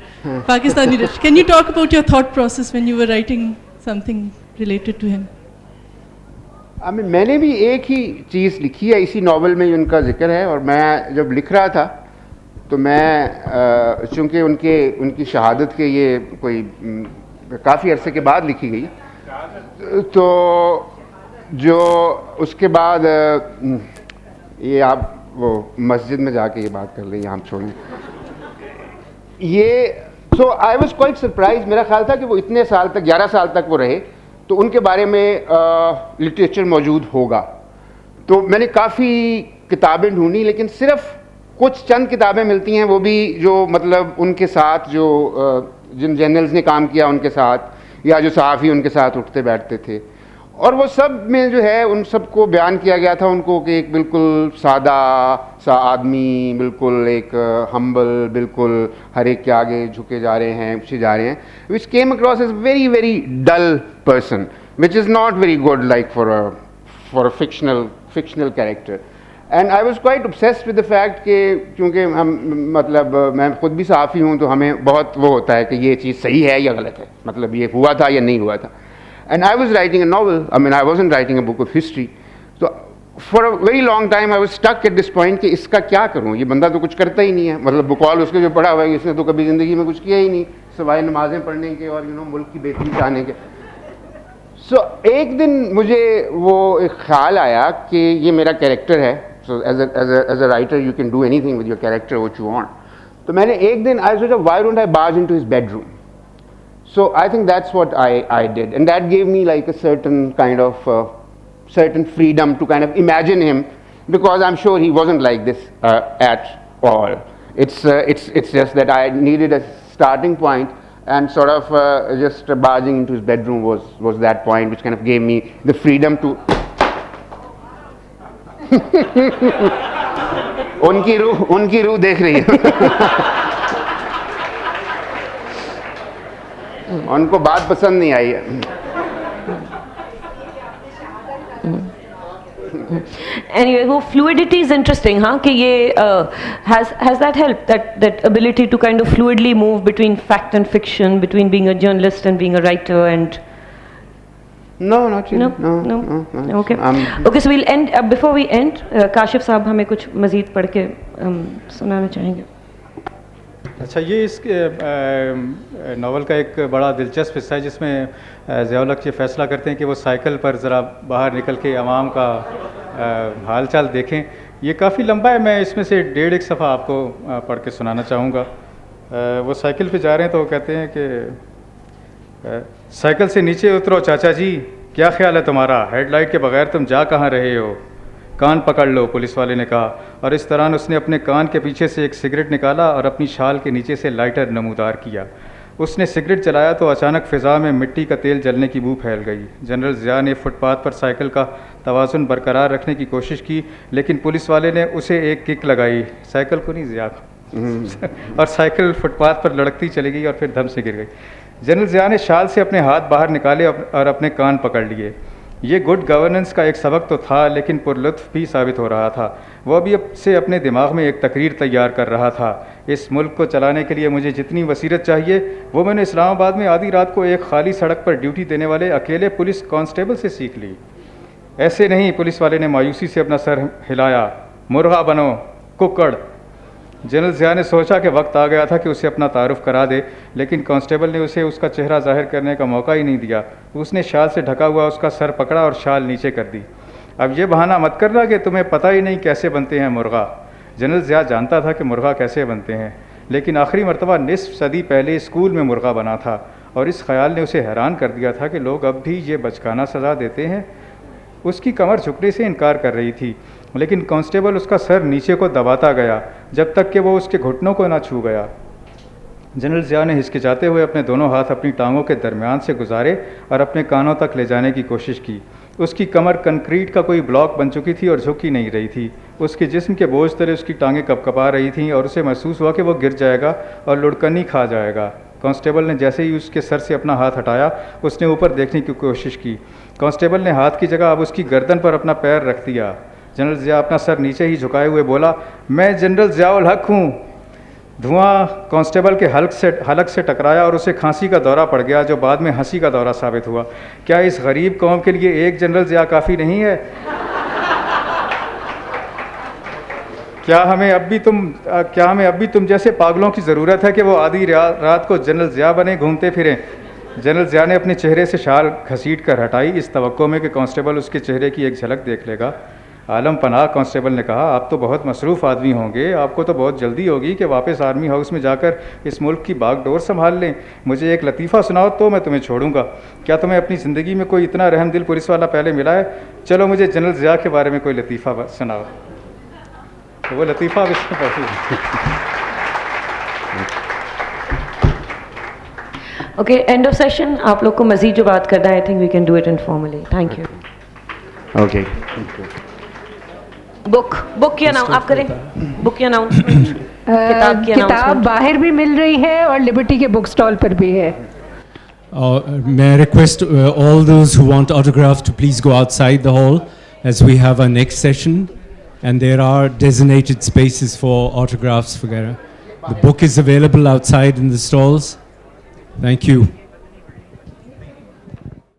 Pakistani literature. Can you talk about your thought process when you were writing something related to him? میں نے بھی ایک ہی چیز لکھی ہے اسی novel میں ان کا ذکر ہے, اور میں جب لکھ رہا تھا تو میں چونکہ ان کی شہادت کے یہ کوئی کافی عرصے کے بعد لکھی گئی, تو جو اس کے بعد یہ آپ وہ مسجد میں جا کے یہ بات کر لیں, یہاں چھوڑیں یہ. سو آئی واز کوائٹ سرپرائز. میرا خیال تھا کہ وہ اتنے سال تک 11 سال تک وہ رہے تو ان کے بارے میں لٹریچر موجود ہوگا. تو میں نے کافی کتابیں ڈھونڈی, لیکن صرف کچھ چند کتابیں ملتی ہیں, وہ بھی جو مطلب ان کے ساتھ جو جن جرنلز نے کام کیا ان کے ساتھ, یا جو صحافی ان کے ساتھ اٹھتے بیٹھتے تھے, اور وہ سب میں جو ہے ان سب کو بیان کیا گیا تھا ان کو کہ ایک بالکل سادہ سا آدمی, بالکل ایک ہمبل, بالکل ہر ایک کے آگے جھکے جا رہے ہیں, اچھے جا رہے ہیں, which came across as very very dull person, which is not very good like for a fictional character. And I was quite obsessed with the fact کہ چونکہ ہم مطلب میں خود بھی صحافی ہوں تو ہمیں بہت وہ ہوتا ہے کہ یہ چیز صحیح ہے یا غلط ہے, مطلب یہ ہوا تھا یا نہیں ہوا تھا. And I was writing a novel, I mean I wasn't writing a book of history. So for a very long time I was stuck at this point کہ اس کا کیا کروں, یہ بندہ تو کچھ کرتا ہی نہیں ہے, مطلب بقول اس کے جو پڑھا ہوا ہے اس نے تو کبھی زندگی میں کچھ کیا ہی نہیں سوائے نمازیں پڑھنے کے اور ملک کی بہتری چاہنے کے. سو ایک دن مجھے وہ ایک خیال آیا کہ یہ میرا کیریکٹر ہے. So as a writer you can do anything with your character what you want. تو میں نے ایک دن I thought why don't I barge into his bedroom. So I think that's what I did, and that gave me like a certain kind of certain freedom to kind of imagine him, because I'm sure he wasn't like this at all. It's just that I needed a starting point, and sort of just barging into his bedroom was that point which kind of gave me the freedom to ان کی روح دیکھ رہی ہے, ان کو بات پسند نہیں آئی ہے. Anyway, وہ fluidity is interesting, ہاں, کہ یہ has that helped, that ability to kind of fluidly move between fact and fiction, between being a journalist and being a writer and No, not really. No. Okay. Okay, so we'll end. Before we end, Kashif صاحب ہمیں کچھ مزید پڑھ کے سنانا چاہیں گے. اچھا, یہ اس ناول کا ایک بڑا دلچسپ حصہ ہے جس میں ضیاء الحق یہ فیصلہ کرتے ہیں کہ وہ سائیکل پر ذرا باہر نکل کے عوام کا حال چال دیکھیں. یہ کافی لمبا ہے, میں اس میں سے 1.5 صفحہ آپ کو پڑھ کے سنانا چاہوں گا. وہ سائیکل پہ جا رہے ہیں تو وہ کہتے ہیں کہ سائیکل سے نیچے اترو چاچا جی, کیا خیال ہے تمہارا, ہیڈ لائٹ کے بغیر تم جا کہاں رہے ہو, کان پکڑ لو, پولیس والے نے کہا. اور اس طرح اس نے اپنے کان کے پیچھے سے ایک سگریٹ نکالا اور اپنی شال کے نیچے سے لائٹر نمودار کیا. اس نے سگریٹ جلایا تو اچانک فضا میں مٹی کا تیل جلنے کی بو پھیل گئی. جنرل ضیاء نے فٹ پاتھ پر سائیکل کا توازن برقرار رکھنے کی کوشش کی, لیکن پولیس والے نے اسے ایک کک لگائی, سائیکل کو نہیں ضیاء کو, اور سائیکل فٹ پاتھ پر لڑکتی چلی گئی اور پھر دھم سے گر گئی. جنرل ضیاء نے شال سے اپنے ہاتھ باہر نکالے اور اپنے کان پکڑ لیے. یہ گڈ گورننس کا ایک سبق تو تھا, لیکن پر لطف بھی ثابت ہو رہا تھا. وہ ابھی سے اپنے دماغ میں ایک تقریر تیار کر رہا تھا. اس ملک کو چلانے کے لیے مجھے جتنی بصیرت چاہیے وہ میں نے اسلام آباد میں آدھی رات کو ایک خالی سڑک پر ڈیوٹی دینے والے اکیلے پولیس کانسٹیبل سے سیکھ لی. ایسے نہیں, پولیس والے نے مایوسی سے اپنا سر ہلایا. مرغا بنو, ککڑ. جنرل ضیاء نے سوچا کہ وقت آ گیا تھا کہ اسے اپنا تعارف کرا دے, لیکن کانسٹیبل نے اسے اس کا چہرہ ظاہر کرنے کا موقع ہی نہیں دیا. اس نے شال سے ڈھکا ہوا اس کا سر پکڑا اور شال نیچے کر دی. اب یہ بہانہ مت کرنا کہ تمہیں پتہ ہی نہیں کیسے بنتے ہیں مرغا. جنرل ضیاء جانتا تھا کہ مرغا کیسے بنتے ہیں, لیکن آخری مرتبہ نصف صدی پہلے اسکول میں مرغا بنا تھا, اور اس خیال نے اسے حیران کر دیا تھا کہ لوگ اب بھی یہ بچکانہ سزا دیتے ہیں. اس کی کمر جھکنے سے انکار کر رہی تھی, لیکن کانسٹیبل اس کا سر نیچے کو دباتا گیا جب تک کہ وہ اس کے گھٹنوں کو نہ چھو گیا. جنرل ضیاء نے ہچکچاتے ہوئے اپنے دونوں ہاتھ اپنی ٹانگوں کے درمیان سے گزارے اور اپنے کانوں تک لے جانے کی کوشش کی. اس کی کمر کنکریٹ کا کوئی بلاک بن چکی تھی اور جھکی نہیں رہی تھی. اس کے جسم کے بوجھ تلے اس کی ٹانگیں کپکپا رہی تھیں اور اسے محسوس ہوا کہ وہ گر جائے گا اور لڑکنی کھا جائے گا. کانسٹیبل نے جیسے ہی اس کے سر سے اپنا ہاتھ ہٹایا اس نے اوپر دیکھنے کی کوشش کی. کانسٹیبل نے ہاتھ کی جگہ اب اس کی گردن پر اپنا پیر رکھ دیا. جنرل ضیاء اپنا سر نیچے ہی جھکائے ہوئے بولا, میں جنرل ضیاء الحق ہوں. دھواں کانسٹیبل کے حلق سے ٹکرایا اور اسے کھانسی کا دورہ پڑ گیا جو بعد میں ہنسی کا دورہ ثابت ہوا. کیا اس غریب قوم کے لیے ایک جنرل ضیاء کافی نہیں ہے؟ کیا ہمیں اب بھی تم جیسے پاگلوں کی ضرورت ہے کہ وہ آدھی رات کو جنرل ضیاء بنے گھومتے پھریں؟ جنرل ضیاء نے اپنے چہرے سے شال گھسیٹ کر ہٹائی اس توقع میں کہ کانسٹیبل اس کے چہرے کی ایک جھلک دیکھ لے گا. عالم پناہ, کانسٹیبل نے کہا, آپ تو بہت مصروف آدمی ہوں گے, آپ کو تو بہت جلدی ہوگی کہ واپس آرمی ہاؤس میں جا کر اس ملک کی باغ ڈور سنبھال لیں. مجھے ایک لطیفہ سناؤ تو میں تمہیں چھوڑوں گا. کیا تمہیں اپنی زندگی میں کوئی اتنا رحم دل پولیس والا پہلے ملا ہے؟ چلو مجھے جنرل ضیاء کے بارے میں کوئی لطیفہ سناؤ. تو وہ لطیفہ اب اس میں پہنچی. Okay, end of session. آپ لوگ کو مزید جو بات کرنا ہے, I think we can do it informally. Thank you. Okay, book کی آپ کریں, بک کی اناؤنسمنٹ. کتاب باہر بھی مل رہی ہے اور لبرٹی کے بک اسٹال پر بھی ہے. May I request all those who want autographs to please go outside the hall as we have our next session, and there are designated spaces for autographs. The book is available outside in the stalls. Thank you.